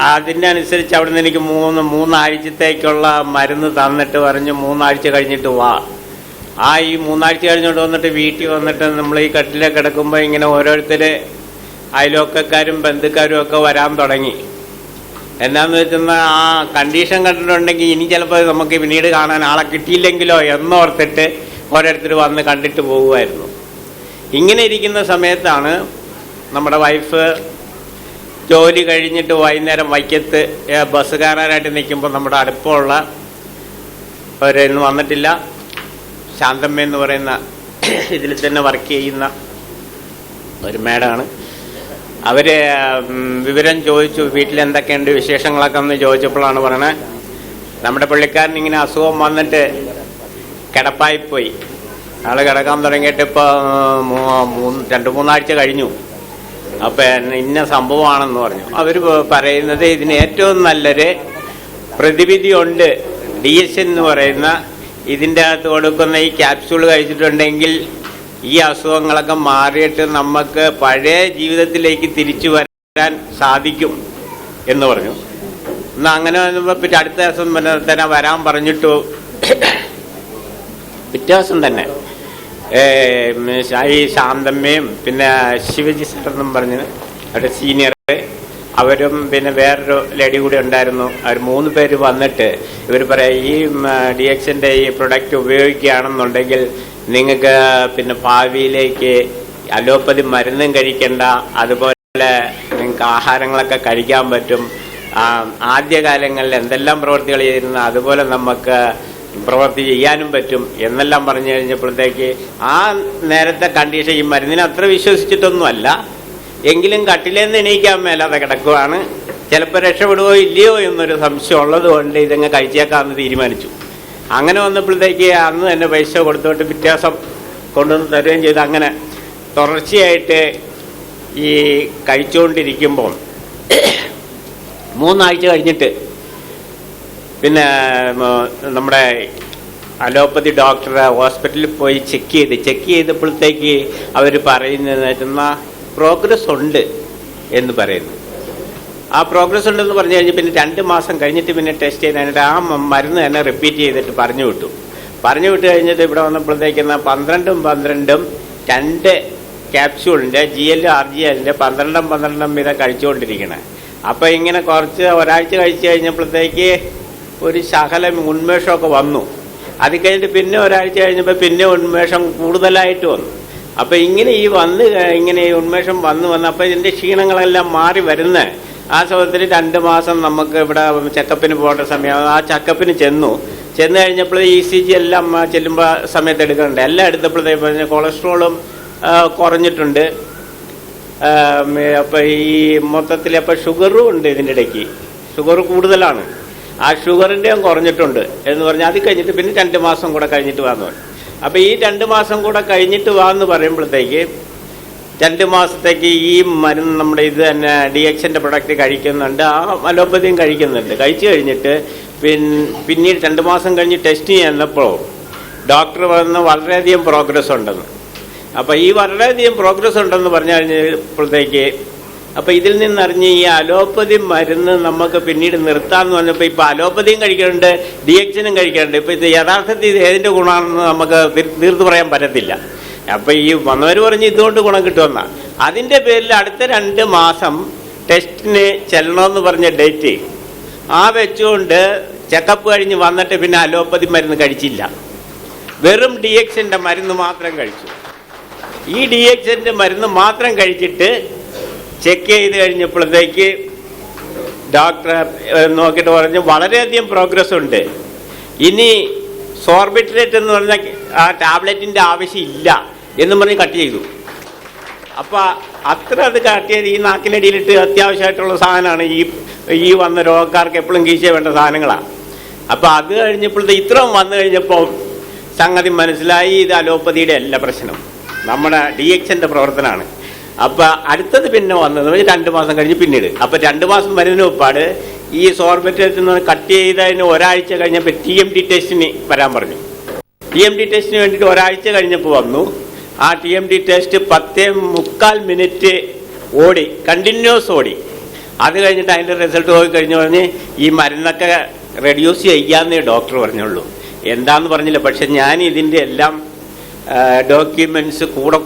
അതിൻ്റെ അനുസരിച്ച് അവിടുന്ന് എനിക്ക് 3 ആഴ്ചത്തേക്കുള്ള മരുന്ന് തന്നിട്ട് പറഞ്ഞു 3 ആഴ്ച കഴിഞ്ഞിട്ട് വാ. ഈ 3 ആഴ്ച കഴിഞ്ഞിട്ട് വന്നിട്ട് വീട്ടിൽ വന്നിട്ട് നമ്മൾ ഈ കട്ടിലെ കിടക്കുമ്പോൾ ഇങ്ങനെ ഓരോരുത്തർ അയൽവക്കക്കാരും ബന്ധുക്കാരും ഒക്കെ വരാൻ തുടങ്ങി. എന്നാന്ന് വെച്ചാൽ ആ കണ്ടീഷൻ കണ്ടിട്ടുണ്ടെങ്കിൽ ഇനി ചിലപ്പോൾ നമുക്ക് പിന്നീട് കാണാൻ ആളെ കിട്ടിയില്ലെങ്കിലോ എന്നോർത്തിട്ട് ഓരോരുത്തർ വന്ന് കണ്ടിട്ട് പോകുമായിരുന്നു. ഇങ്ങനെ ഇരിക്കുന്ന സമയത്താണ് നമ്മുടെ വൈഫ് ജോലി കഴിഞ്ഞിട്ട് വൈകുന്നേരം വൈക്കത്ത് ബസ് കയറാനായിട്ട് നിൽക്കുമ്പോൾ നമ്മുടെ അടുപ്പമുള്ള അവരൊന്നും വന്നിട്ടില്ല. ശാന്തമ്മ എന്ന് പറയുന്ന ഇതിൽ തന്നെ വർക്ക് ചെയ്യുന്ന ഒരു മേഡമാണ്. അവർ വിവരം ചോദിച്ചു, വീട്ടിലെന്തൊക്കെയുണ്ട് വിശേഷങ്ങളൊക്കെ ഒന്ന് ചോദിച്ചപ്പോഴാണ് പറയണേ, നമ്മുടെ പുള്ളിക്കാരൻ ഇങ്ങനെ അസുഖം വന്നിട്ട് കിടപ്പായിപ്പോയി. ആൾ കിടക്കാൻ തുടങ്ങിയിട്ട് ഇപ്പോൾ 2-3 ആഴ്ച കഴിഞ്ഞു. അപ്പം ഇന്ന സംഭവമാണെന്ന് പറഞ്ഞു. അവർ പറയുന്നത് ഇതിന് ഏറ്റവും നല്ലൊരു പ്രതിവിധിയുണ്ട്, DSN എന്ന് പറയുന്ന ഇതിൻ്റെ അകത്ത് കൊടുക്കുന്ന ഈ ക്യാപ്സ്യൂൾ കഴിച്ചിട്ടുണ്ടെങ്കിൽ ഈ അസുഖങ്ങളൊക്കെ മാറിയിട്ട് നമുക്ക് പഴയ ജീവിതത്തിലേക്ക് തിരിച്ചു വരാൻ സാധിക്കും എന്ന് പറഞ്ഞു. എന്നാൽ അങ്ങനെ വന്നപ്പോൾ പിന്നെ അടുത്ത ദിവസം തന്നെ വരാൻ പറഞ്ഞിട്ടു. പിറ്റേ ദിവസം തന്നെ ഈ ശാന്തമ്മയും പിന്നെ ശിവജി സാറെന്നും പറഞ്ഞ് അവിടെ സീനിയർ അവരും പിന്നെ വേറൊരു ലേഡി കൂടി ഉണ്ടായിരുന്നു. അവർ 3 പേര് വന്നിട്ട് ഇവർ പറയാം, ഈ DXൻ്റെ ഈ പ്രൊഡക്റ്റ് ഉപയോഗിക്കുകയാണെന്നുണ്ടെങ്കിൽ നിങ്ങൾക്ക് പിന്നെ ഭാവിയിലേക്ക് അലോപ്പതി മരുന്നും കഴിക്കണ്ട, അതുപോലെ നിങ്ങൾക്ക് ആഹാരങ്ങളൊക്കെ കഴിക്കാൻ പറ്റും. ആദ്യകാലങ്ങളിൽ എന്തെല്ലാം പ്രവൃത്തികൾ ചെയ്തിരുന്നു അതുപോലെ നമുക്ക് പ്രവൃത്തി ചെയ്യാനും പറ്റും എന്നെല്ലാം പറഞ്ഞു കഴിഞ്ഞപ്പോഴത്തേക്ക് ആ നേരത്തെ കണ്ടീഷൻ ഈ മരുന്നിനെ അത്ര വിശ്വസിച്ചിട്ടൊന്നുമല്ല, എങ്കിലും കട്ടിലേന്ന് എണീക്കാൻ മേലാതെ കിടക്കുവാണ്. ചിലപ്പോൾ രക്ഷപ്പെടുവോ ഇല്ലയോ എന്നൊരു സംശയം ഉള്ളത് കൊണ്ട് ഇതങ്ങ് കഴിച്ചേക്കാമെന്ന് തീരുമാനിച്ചു. അങ്ങനെ വന്നപ്പോഴത്തേക്ക് അന്ന് തന്നെ പൈസ കൊടുത്തോട്ട് വ്യത്യാസം കൊണ്ടുവന്ന് തരുകയും ചെയ്ത് അങ്ങനെ തുടർച്ചയായിട്ട് ഈ കഴിച്ചുകൊണ്ടിരിക്കുമ്പോൾ 3 ആഴ്ച കഴിഞ്ഞിട്ട് പിന്നെ നമ്മുടെ അലോപ്പതി ഡോക്ടറെ ഹോസ്പിറ്റലിൽ പോയി ചെക്ക് ചെയ്തപ്പോഴത്തേക്ക് അവർ പറയുന്നതെന്ന് വെച്ചാൽ പ്രോഗ്രസ് ഉണ്ട് എന്ന് പറയുന്നു. ആ പ്രോഗ്രസ് ഉണ്ടെന്ന് പറഞ്ഞു കഴിഞ്ഞാൽ പിന്നെ 2 മാസം കഴിഞ്ഞിട്ട് പിന്നെ ടെസ്റ്റ് ചെയ്യാനായിട്ട് ആ മരുന്ന് തന്നെ റിപ്പീറ്റ് ചെയ്തിട്ട് പറഞ്ഞു വിട്ട് കഴിഞ്ഞിട്ട് ഇവിടെ വന്നപ്പോഴത്തേക്കുന്ന 12 2 ക്യാപ്സ്യൂളിൻ്റെ GL RGLൻ്റെ 12 വീതം കഴിച്ചുകൊണ്ടിരിക്കണേ. അപ്പോൾ ഇങ്ങനെ കുറച്ച് ഒരാഴ്ച കഴിച്ച് കഴിഞ്ഞപ്പോഴത്തേക്ക് ഒരു ശകലം ഉന്മേഷമൊക്കെ വന്നു. അത് കഴിഞ്ഞിട്ട് പിന്നെ ഒരാഴ്ച കഴിഞ്ഞപ്പോൾ പിന്നെ ഉന്മേഷം കൂടുതലായിട്ട് വന്നു. അപ്പോൾ ഇങ്ങനെ ഇങ്ങനെ ഈ ഉന്മേഷം വന്ന് അപ്പോൾ ഇതിൻ്റെ ക്ഷീണങ്ങളെല്ലാം മാറി വരുന്ന ആ സമയത്തിൽ 2 മാസം നമുക്ക് ഇവിടെ ചെക്കപ്പിന് പോകേണ്ട സമയം. ആ ചെക്കപ്പിന് ചെന്ന് കഴിഞ്ഞപ്പോൾ ECG എല്ലാം ചെല്ലുമ്പോൾ സമയത്ത് എടുക്കുന്നുണ്ട്. എല്ലാം എടുത്തപ്പോഴത്തേക്ക് കൊളസ്ട്രോളും കുറഞ്ഞിട്ടുണ്ട്. അപ്പോൾ ഈ മൊത്തത്തിൽ അപ്പോൾ ഷുഗറും ഉണ്ട്, ഇതിൻ്റെ ഇടയ്ക്ക് ഷുഗർ കൂടുതലാണ്. ആ ഷുഗറിൻ്റെയും കുറഞ്ഞിട്ടുണ്ട് എന്ന് പറഞ്ഞാൽ അത് കഴിഞ്ഞിട്ട് പിന്നെ 2 മാസം കൂടെ കഴിഞ്ഞിട്ട് വന്നു. അപ്പോൾ ഈ 2 മാസം കൂടെ കഴിഞ്ഞിട്ട് വാന്ന് പറയുമ്പോഴത്തേക്ക് 2 മാസത്തേക്ക് ഈ മരുന്ന് നമ്മുടെ ഇത് തന്നെ DXൻ്റെ പ്രൊഡക്റ്റ് കഴിക്കുന്നുണ്ട്, ആ അലോപ്പതിയും കഴിക്കുന്നുണ്ട്. കഴിച്ചു കഴിഞ്ഞിട്ട് പിന്നീട് 2 മാസം കഴിഞ്ഞ് ടെസ്റ്റ് ചെയ്യുന്നപ്പോൾ ഡോക്ടർ പറഞ്ഞ വളരെയധികം പ്രോഗ്രസ് ഉണ്ടെന്ന്. അപ്പോൾ ഈ വളരെയധികം പ്രോഗ്രസ് ഉണ്ടെന്ന് പറഞ്ഞു കഴിഞ്ഞപ്പോഴത്തേക്ക് അപ്പോൾ ഇതിൽ നിന്നറിഞ്ഞ് ഈ അലോപ്പതി മരുന്ന് നമുക്ക് പിന്നീട് നിർത്താമെന്ന് പറഞ്ഞപ്പോൾ ഇപ്പോൾ അലോപ്പതിയും കഴിക്കുന്നുണ്ട്, DXനും കഴിക്കുന്നുണ്ട്. ഇപ്പോൾ ഇത് യഥാർത്ഥത്തിൽ ഇത് ഏതിൻ്റെ ഗുണമാണെന്ന് നമുക്ക് തീർത്ത് പറയാൻ പറ്റത്തില്ല. അപ്പോൾ ഈ വന്നവർ പറഞ്ഞ് ഇതുകൊണ്ട് ഗുണം കിട്ടുമെന്നാണ്. അതിൻ്റെ പേരിൽ അടുത്ത 2 മാസം ടെസ്റ്റിന് ചെല്ലണമെന്ന് പറഞ്ഞ ഡേറ്റ് വെച്ചുകൊണ്ട് ചെക്കപ്പ് കഴിഞ്ഞ് വന്നിട്ട് പിന്നെ അലോപ്പതി മരുന്ന് കഴിച്ചില്ല, വെറും DXൻ്റെ മരുന്ന് മാത്രം കഴിച്ചു. ഈ DXൻ്റെ മരുന്ന് മാത്രം കഴിച്ചിട്ട് ചെക്ക് ചെയ്ത് കഴിഞ്ഞപ്പോഴത്തേക്ക് ഡോക്ടർ നോക്കിയിട്ട് പറഞ്ഞു വളരെയധികം പ്രോഗ്രസ് ഉണ്ട്, ഇനി സോർബിട്രേറ്റ് എന്ന് പറഞ്ഞ ആ ടാബ്ലറ്റിൻ്റെ ആവശ്യമില്ല എന്നും പറഞ്ഞ് കട്ട് ചെയ്തു. അപ്പോൾ അത്ര അത് കട്ട് ചെയ്ത് ഈ നാക്കിനടിയിലിട്ട് അത്യാവശ്യമായിട്ടുള്ള സാധനമാണ് ഈ വന്ന രോഗക്കാർക്ക് എപ്പോഴും കീശ വേണ്ട സാധനങ്ങളാണ്. അപ്പോൾ അത് കഴിഞ്ഞപ്പോഴത്തെ ഇത്രയും വന്നു കഴിഞ്ഞപ്പോൾ സംഗതി മനസ്സിലായി, ഇത് അലോപ്പതിയുടെ അല്ല പ്രശ്നം, നമ്മുടെ DXൻ്റെ പ്രവർത്തനമാണ്. അപ്പോൾ അടുത്തത് പിന്നെ വന്നത് 2 മാസം കഴിഞ്ഞ് പിന്നീട് അപ്പോൾ 2 മാസം വരുന്നതിന് മുമ്പാട് ഈ സോർബിട്രേറ്റ് എന്ന് കട്ട് ചെയ്തതിന് ഒരാഴ്ച കഴിഞ്ഞപ്പോൾ TMT ടെസ്റ്റിന് വരാൻ പറഞ്ഞു. TMT ടെസ്റ്റിന് വേണ്ടിയിട്ട് ഒരാഴ്ച കഴിഞ്ഞപ്പോൾ വന്നു. ആ TMT ടെസ്റ്റ് 10.25 മിനിറ്റ് ഓടി, കണ്ടിന്യൂസ് ഓടി. അത് കഴിഞ്ഞിട്ട് അതിൻ്റെ റിസൾട്ട് പോയി കഴിഞ്ഞ് പറഞ്ഞ് ഈ മരുന്നൊക്കെ റെഡ്യൂസ് ചെയ്യാമെന്നേ ഡോക്ടർ പറഞ്ഞുള്ളൂ. എന്താണെന്ന് പറഞ്ഞില്ല. പക്ഷെ ഞാൻ ഇതിൻ്റെ എല്ലാം ഡോക്യുമെൻറ്റ്സ് കൂടെ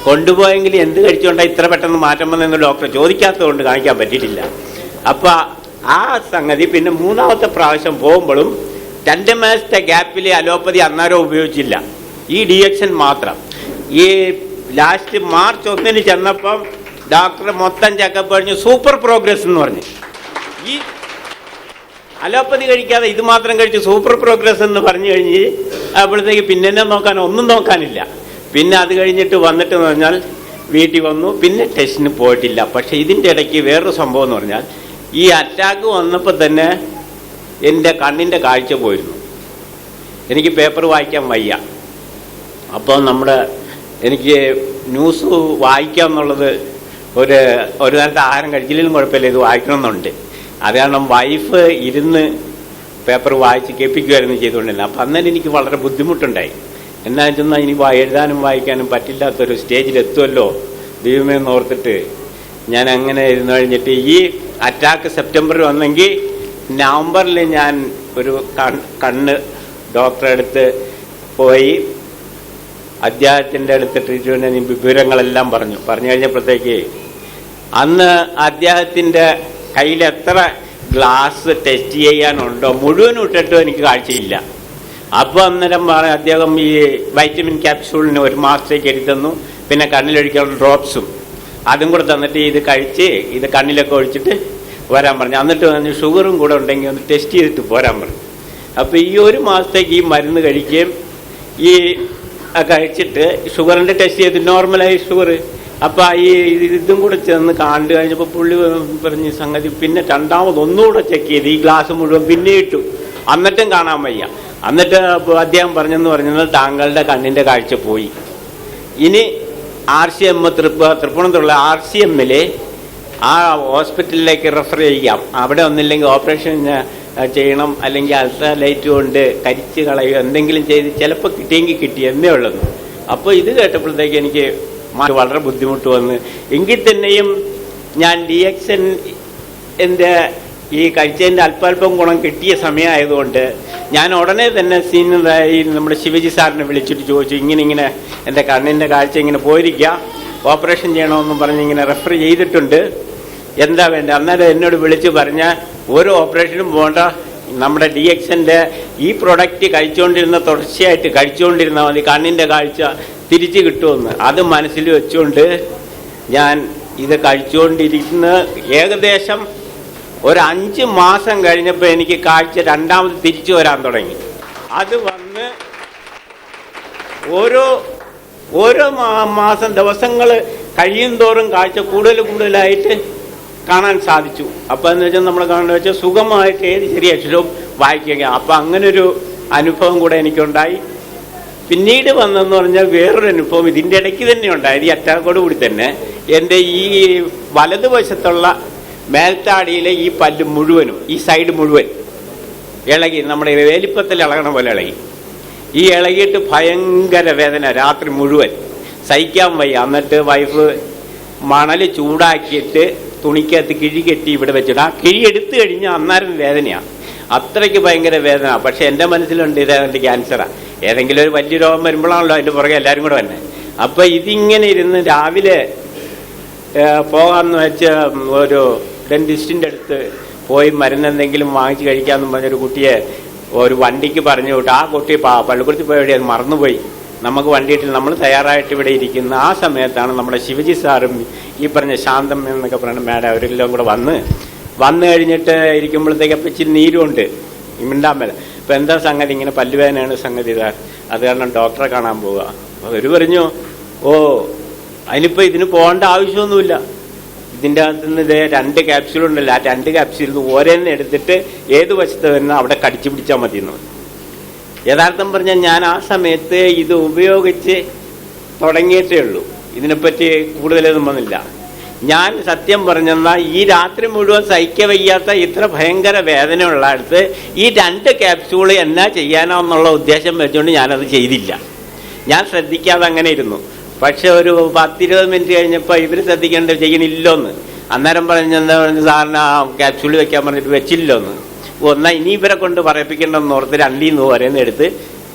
കൊണ്ടുപോയെങ്കിൽ എന്ത് കഴിച്ചുകൊണ്ടാണ് ഇത്ര പെട്ടെന്ന് മാറ്റം വന്നെന്ന് ഡോക്ടർ ചോദിക്കാത്തതുകൊണ്ട് കാണിക്കാൻ പറ്റിയിട്ടില്ല. അപ്പോൾ ആ സംഗതി പിന്നെ 3ാമത്തെ പ്രാവശ്യം പോകുമ്പോഴും 2 മാസത്തെ ഗ്യാപ്പിൽ അലോപ്പതി അന്നേരം ഉപയോഗിച്ചില്ല, ഈ DXN മാത്രം. ഈ ലാസ്റ്റ് മാർച്ച് 1 ചെന്നപ്പം ഡോക്ടർ മൊത്തം ചെക്കപ്പ് കഴിഞ്ഞ് സൂപ്പർ പ്രോഗ്രസ് എന്ന് പറഞ്ഞു. ഈ അലോപ്പതി കഴിക്കാതെ ഇത് മാത്രം കഴിച്ച് സൂപ്പർ പ്രോഗ്രസ് എന്ന് പറഞ്ഞു കഴിഞ്ഞ് അപ്പോഴത്തേക്ക് പിന്നെ ഒന്നും നോക്കാനില്ല. പിന്നെ അത് കഴിഞ്ഞിട്ട് വന്നിട്ട് എന്ന് പറഞ്ഞാൽ വീട്ടിൽ വന്നു, പിന്നെ ടെസ്റ്റിന് പോയിട്ടില്ല. പക്ഷേ ഇതിൻ്റെ ഇടയ്ക്ക് വേറൊരു സംഭവം എന്ന് പറഞ്ഞാൽ ഈ അറ്റാക്ക് വന്നപ്പോൾ തന്നെ എൻ്റെ കണ്ണിൻ്റെ കാഴ്ച പോയിരുന്നു, എനിക്ക് പേപ്പർ വായിക്കാൻ വയ്യ. അപ്പോൾ എനിക്ക് ന്യൂസ് വായിക്കുക എന്നുള്ളത് ഒരു നേരത്തെ ആഹാരം കഴിച്ചില്ലെങ്കിലും കുഴപ്പമില്ല, ഇത് വായിക്കണമെന്നുണ്ട്. അത് കാരണം വൈഫ് ഇരുന്ന് പേപ്പർ വായിച്ച് കേൾപ്പിക്കുമായിരുന്നു ചെയ്തുകൊണ്ടിരുന്നത്. അപ്പം അന്നേരം എനിക്ക് വളരെ ബുദ്ധിമുട്ടുണ്ടായി. എന്നാ വെച്ചാൽ ഇനി എഴുതാനും വായിക്കാനും പറ്റില്ലാത്തൊരു സ്റ്റേജിലെത്തുമല്ലോ ദൈവമേ എന്നോർത്തിട്ട് ഞാൻ അങ്ങനെ ഇരുന്ന് കഴിഞ്ഞിട്ട് ഈ അറ്റാക്ക് സെപ്റ്റംബറിൽ വന്നെങ്കിൽ നവംബറിൽ ഞാൻ ഒരു കണ്ണ് ഡോക്ടറെ അടുത്ത് പോയി അദ്ദേഹത്തിൻ്റെ അടുത്ത് ട്രീറ്റ്മെൻറ്റ് വിവരങ്ങളെല്ലാം പറഞ്ഞു കഴിഞ്ഞപ്പോഴത്തേക്ക് അന്ന് അദ്ദേഹത്തിൻ്റെ കയ്യിൽ എത്ര ഗ്ലാസ് ടെസ്റ്റ് ചെയ്യാനുണ്ടോ മുഴുവനും ഇട്ടിട്ടും എനിക്ക് കാഴ്ചയില്ല. അപ്പോൾ അന്നേരം അദ്ദേഹം ഈ വൈറ്റമിൻ ക്യാപ്സൂളിന് 1 മാസത്തേക്ക് എഴുതി തന്നു. പിന്നെ കണ്ണിലൊഴിക്കാനുള്ള ഡ്രോപ്സും അതും കൂടെ തന്നിട്ട് ഇത് കഴിച്ച് ഇത് കണ്ണിലൊക്കെ ഒഴിച്ചിട്ട് വരാൻ പറഞ്ഞു. എന്നിട്ട് പറഞ്ഞു ഷുഗറും കൂടെ ഉണ്ടെങ്കിൽ ഒന്ന് ടെസ്റ്റ് ചെയ്തിട്ട് പോരാൻ പറഞ്ഞു. അപ്പോൾ ഈ 1 മാസത്തേക്ക് ഈ മരുന്ന് കഴിക്കുകയും ഈ കഴിച്ചിട്ട് ഷുഗറിൻ്റെ ടെസ്റ്റ് ചെയ്ത് നോർമലായി ഷുഗർ. അപ്പോൾ ഈ ഇതും കൂടെ ചെന്ന് കണ്ടു കഴിഞ്ഞപ്പോൾ പുള്ളി പറഞ്ഞ് സംഗതി പിന്നെ 2ാമത് ഒന്നുകൂടെ ചെക്ക് ചെയ്ത് ഈ ഗ്ലാസ് മുഴുവൻ പിന്നെ ഇട്ടു, എന്നിട്ടും കാണാൻ വയ്യ. എന്നിട്ട് അദ്ദേഹം പറഞ്ഞത് താങ്കളുടെ കണ്ണിൻ്റെ കാഴ്ച പോയി, ഇനി RCM തൃപ്പൂണിത്തുറ RCMൽ ആ ഹോസ്പിറ്റലിലേക്ക് റെഫർ ചെയ്യാം, അവിടെ ഒന്നില്ലെങ്കിൽ ഓപ്പറേഷൻ ചെയ്യണം, അല്ലെങ്കിൽ അൾട്രാലൈറ്റ് കൊണ്ട് കരിച്ച് കളയുക എന്തെങ്കിലും ചെയ്ത് ചിലപ്പോൾ കിട്ടിയെങ്കിൽ കിട്ടി എന്നേ ഉള്ളത്. അപ്പോൾ ഇത് കേട്ടപ്പോഴത്തേക്ക് എനിക്ക് വളരെ ബുദ്ധിമുട്ട് വന്ന്. എങ്കിൽ തന്നെയും ഞാൻ DXN എൻ്റെ ഈ കഴിച്ചതിൻ്റെ അല്പാൽപ്പം ഗുണം കിട്ടിയ സമയമായതുകൊണ്ട് ഞാൻ ഉടനെ തന്നെ സീനിയറായി നമ്മുടെ ശിവജി സാറിനെ വിളിച്ചിട്ട് ചോദിച്ചു, ഇങ്ങനെ എൻ്റെ കണ്ണിൻ്റെ കാഴ്ച ഇങ്ങനെ പോയിരിക്കുക, ഓപ്പറേഷൻ ചെയ്യണമെന്നും പറഞ്ഞ് ഇങ്ങനെ റെഫർ ചെയ്തിട്ടുണ്ട്, എന്താ വേണ്ടത്? അന്നേരം എന്നോട് വിളിച്ച് പറഞ്ഞാൽ ഒരു ഓപ്പറേഷനും പോകേണ്ട, നമ്മുടെ DXൻ്റെ ഈ പ്രൊഡക്റ്റ് തുടർച്ചയായിട്ട് കഴിച്ചുകൊണ്ടിരുന്നാൽ മതി, കണ്ണിൻ്റെ കാഴ്ച തിരിച്ചു കിട്ടുമെന്ന്. അത് മനസ്സിൽ വെച്ചുകൊണ്ട് ഞാൻ ഇത് കഴിച്ചുകൊണ്ടിരിക്കുന്ന ഏകദേശം ഒരു 5 മാസം കഴിഞ്ഞപ്പോൾ എനിക്ക് കാഴ്ച രണ്ടാമത് തിരിച്ചു വരാൻ തുടങ്ങി. അത് വന്ന് ഓരോ മാസം ദിവസങ്ങൾ കഴിയും തോറും കാഴ്ച കൂടുതലായിട്ട് കാണാൻ സാധിച്ചു. അപ്പോൾ എന്ന് വെച്ചാൽ നമ്മൾ കാണുന്നത് വെച്ചാൽ സുഖമായിട്ട് ഏത് ചെറിയ അക്ഷരവും വായിക്കുക. അപ്പോൾ അങ്ങനൊരു അനുഭവം കൂടെ എനിക്കുണ്ടായി. പിന്നീട് വന്നെന്ന് പറഞ്ഞാൽ വേറൊരു അനുഭവം ഇതിൻ്റെ ഇടയ്ക്ക് തന്നെ ഉണ്ടായത്. ഈ അറ്റാക്കോട് കൂടി തന്നെ എൻ്റെ ഈ വലതുവശത്തുള്ള മേൽത്താടിയിലെ ഈ പല്ല് മുഴുവനും, ഈ സൈഡ് മുഴുവൻ ഇളകി, നമ്മുടെ വേലിപ്പത്തിൽ ഇളകണ പോലെ ഇളകി. ഈ ഇളകിയിട്ട് ഭയങ്കര വേദന, രാത്രി മുഴുവൻ സഹിക്കാൻ വയ്യ. എന്നിട്ട് വൈഫ് മണൽ ചൂടാക്കിയിട്ട് തുണിക്കകത്ത് കിഴി കെട്ടി ഇവിടെ വെച്ചിട്ട് ആ കിഴി എടുത്തു കഴിഞ്ഞാൽ അന്നേരം വേദനയാണ്. അത്രയ്ക്ക് ഭയങ്കര വേദന. പക്ഷെ എൻ്റെ മനസ്സിലുണ്ട് ഇതേതാണ്ട് ക്യാൻസറാണ്. ഏതെങ്കിലും ഒരു വലിയ രോഗം വരുമ്പോഴാണല്ലോ അതിൻ്റെ പുറകെ എല്ലാവരും കൂടെ തന്നെ. അപ്പം ഇതിങ്ങനെ ഇരുന്ന് രാവിലെ പോകാമെന്ന് വെച്ച് ഒരു ഡെന്റിസ്റ്റിൻ്റെ അടുത്ത് പോയി മരുന്നെന്തെങ്കിലും വാങ്ങിച്ച് കഴിക്കാമെന്ന് പറഞ്ഞൊരു കുട്ടിയെ ഒരു വണ്ടിക്ക് പറഞ്ഞു വിട്ടു. ആ കുട്ടി പള്ളിക്കുളത്തിൽ പോയി എവിടെയാണ് മറന്നുപോയി. നമുക്ക് വണ്ടിയിട്ട് നമ്മൾ തയ്യാറായിട്ട് ഇവിടെ ഇരിക്കുന്ന ആ സമയത്താണ് നമ്മുടെ ശിവജി സാറും ഈ പറഞ്ഞ ശാന്തം എന്നൊക്കെ പറയുന്ന മാഡം അവരെല്ലാം കൂടെ വന്നു കഴിഞ്ഞിട്ട് ഇരിക്കുമ്പോഴത്തേക്ക് അപ്പം ഇച്ചിരി നീരുമുണ്ട് മിണ്ടാൻ മേലെ. ഇപ്പം എന്താ സംഗതി, ഇങ്ങനെ പല്ലുവേദനയാണ് സംഗതി, അത് കാരണം ഡോക്ടറെ കാണാൻ പോവുക. അവർ പറഞ്ഞു, ഓ അതിനിപ്പോൾ ഇതിന് പോകേണ്ട ആവശ്യമൊന്നുമില്ല, ഇതിൻ്റെ അകത്ത് നിന്ന് ഇതേ 2 ക്യാപ്സ്യൂളുണ്ടല്ലോ, ആ 2 ക്യാപ്സ്യൂളിൽ ഓരോന്ന് എടുത്തിട്ട് ഏത് വശത്ത് വരുന്ന അവിടെ കടിച്ചു പിടിച്ചാൽ മതി എന്ന് പറഞ്ഞു. യഥാർത്ഥം പറഞ്ഞാൽ ഞാൻ ആ സമയത്ത് ഇത് ഉപയോഗിച്ച് തുടങ്ങിയിട്ടേ ഉള്ളൂ, ഇതിനെപ്പറ്റി കൂടുതലൊന്നും വന്നില്ല. ഞാൻ സത്യം പറഞ്ഞെന്നാൽ ഈ രാത്രി മുഴുവൻ സഹിക്കാൻ വയ്യാത്ത ഇത്ര ഭയങ്കര വേദനയുള്ള അടുത്ത് ഈ 2 ക്യാപ്സ്യൂള് എന്നാ ചെയ്യാനോ എന്നുള്ള ഉദ്ദേശം വെച്ചുകൊണ്ട് ഞാനത് ചെയ്തില്ല. ഞാൻ ശ്രദ്ധിക്കാതെ അങ്ങനെ ഇരുന്നു. പക്ഷെ ഒരു 10-20 മിനിറ്റ് കഴിഞ്ഞപ്പോൾ ഇവർ ശ്രദ്ധിക്കേണ്ടത് ചെയ്യണില്ലോന്ന്. അന്നേരം പറഞ്ഞെന്താ പറഞ്ഞ സാറിന് ആ ക്യാപ്സ്യൂള് വെക്കാൻ പറഞ്ഞിട്ട് വെച്ചില്ലോന്ന്. ഇനി ഇവരെ കൊണ്ട് പറയിപ്പിക്കേണ്ടെന്ന് ഓർത്ത് 2 നിന്ന് വരെയെന്ന് എടുത്ത്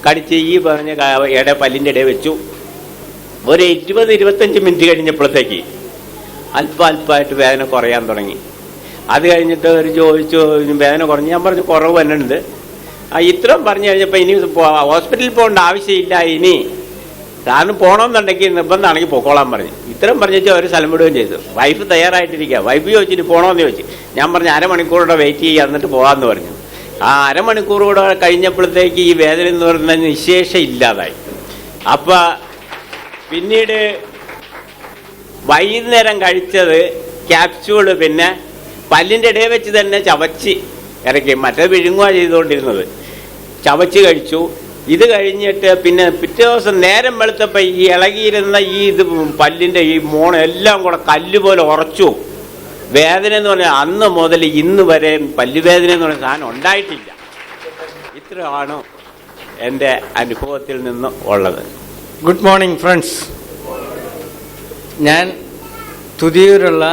കടിച്ച് ഈ പറഞ്ഞ പല്ലിൻ്റെ ഇടയിൽ വെച്ചു. ഒരു 20-25 മിനിറ്റ് കഴിഞ്ഞപ്പോഴത്തേക്ക് അല്പമായിട്ട് വേദന കുറയാൻ തുടങ്ങി. അത് കഴിഞ്ഞിട്ട് അവർ ചോദിച്ചു വേദന കുറഞ്ഞു. ഞാൻ പറഞ്ഞു കുറവ് തന്നെ ഉണ്ട്. ഇത്രയും പറഞ്ഞു കഴിഞ്ഞപ്പോൾ ഇനി ഹോസ്പിറ്റലിൽ പോകേണ്ട ആവശ്യമില്ല, ഇനി സാറിന് പോകണമെന്നുണ്ടെങ്കിൽ നിർബന്ധമാണെങ്കിൽ പൊക്കോളാൻ പറഞ്ഞു. ഇത്രയും പറഞ്ഞിട്ട് അവർ സ്ഥലം വിടുകയും ചെയ്തു. വൈഫ് തയ്യാറായിട്ടിരിക്കുക. വൈഫ് ചോദിച്ചിട്ട് പോകണമെന്ന് ചോദിച്ചു. ഞാൻ പറഞ്ഞു അരമണിക്കൂറൂടെ വെയിറ്റ് ചെയ്യുക, എന്നിട്ട് പോകാമെന്ന് പറഞ്ഞു. ആ അരമണിക്കൂറൂടെ കഴിഞ്ഞപ്പോഴത്തേക്ക് ഈ വേദന എന്ന് പറയുന്നത് നിശേഷം ഇല്ലാതായി. അപ്പം പിന്നീട് വൈകുന്നേരം കഴിച്ചത് ക്യാപ്സ്യൂള് പിന്നെ പല്ലിൻ്റെ ഇടയിൽ വെച്ച് തന്നെ ചവച്ച് ഇറക്കി, മറ്റേത് വിഴുങ്ങുക ചെയ്തുകൊണ്ടിരുന്നത്, ചവച്ച് കഴിച്ചു. ഇത് കഴിഞ്ഞിട്ട് പിന്നെ പിറ്റേ ദിവസം നേരം വെളുത്തപ്പോൾ ഈ ഇളകിയിരുന്ന ഈ പല്ലിൻ്റെ ഈ എല്ലാം കൂടെ കല്ലുപോലെ ഉറച്ചു. വേദന എന്ന് പറഞ്ഞാൽ അന്ന് മുതൽ ഇന്ന് വരെ പല്ലുവേദന എന്ന് പറഞ്ഞ സാധനം ഉണ്ടായിട്ടില്ല. ഇത്രയാണ് എൻ്റെ അനുഭവത്തിൽ നിന്ന് ഉള്ളത്. Good morning friends. ഞാൻ തുതിയൂരുള്ള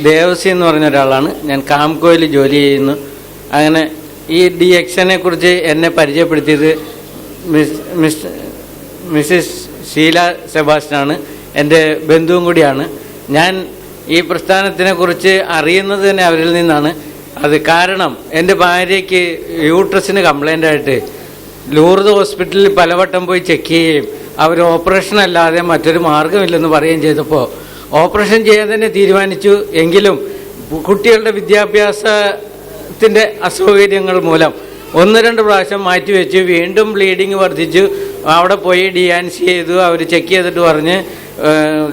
ദേവസി എന്ന് പറഞ്ഞ ഒരാളാണ്. ഞാൻ കാംകോയിൽ ജോലി ചെയ്യുന്നു. അങ്ങനെ ഈ DXനെ കുറിച്ച് എന്നെ പരിചയപ്പെടുത്തിയത് മിസ്സിസ് ഷീല സെബാസ്റ്റ്യനാണ്. എൻ്റെ ബന്ധുവും കൂടിയാണ്. ഞാൻ ഈ പ്രസ്ഥാനത്തിനെ കുറിച്ച് അറിയുന്നത് തന്നെ അവരിൽ നിന്നാണ്. അത് കാരണം എൻ്റെ ഭാര്യയ്ക്ക് യൂട്രസിന് കംപ്ലൈൻ്റ് ആയിട്ട് ലൂർദ് ഹോസ്പിറ്റലിൽ പലവട്ടം പോയി ചെക്ക് ചെയ്യുകയും അവർ ഓപ്പറേഷൻ അല്ലാതെ മറ്റൊരു മാർഗമില്ലെന്ന് പറയുകയും ചെയ്തപ്പോൾ ഓപ്പറേഷൻ ചെയ്യാൻ തന്നെ തീരുമാനിച്ചു. എങ്കിലും കുട്ടികളുടെ വിദ്യാഭ്യാസത്തിൻ്റെ അസൗകര്യങ്ങൾ മൂലം 1-2 പ്രാവശ്യം മാറ്റിവെച്ചു. വീണ്ടും ബ്ലീഡിങ് വർദ്ധിച്ചു. അവിടെ പോയി DNC ചെയ്തു. അവർ ചെക്ക് ചെയ്തിട്ട് പറഞ്ഞ്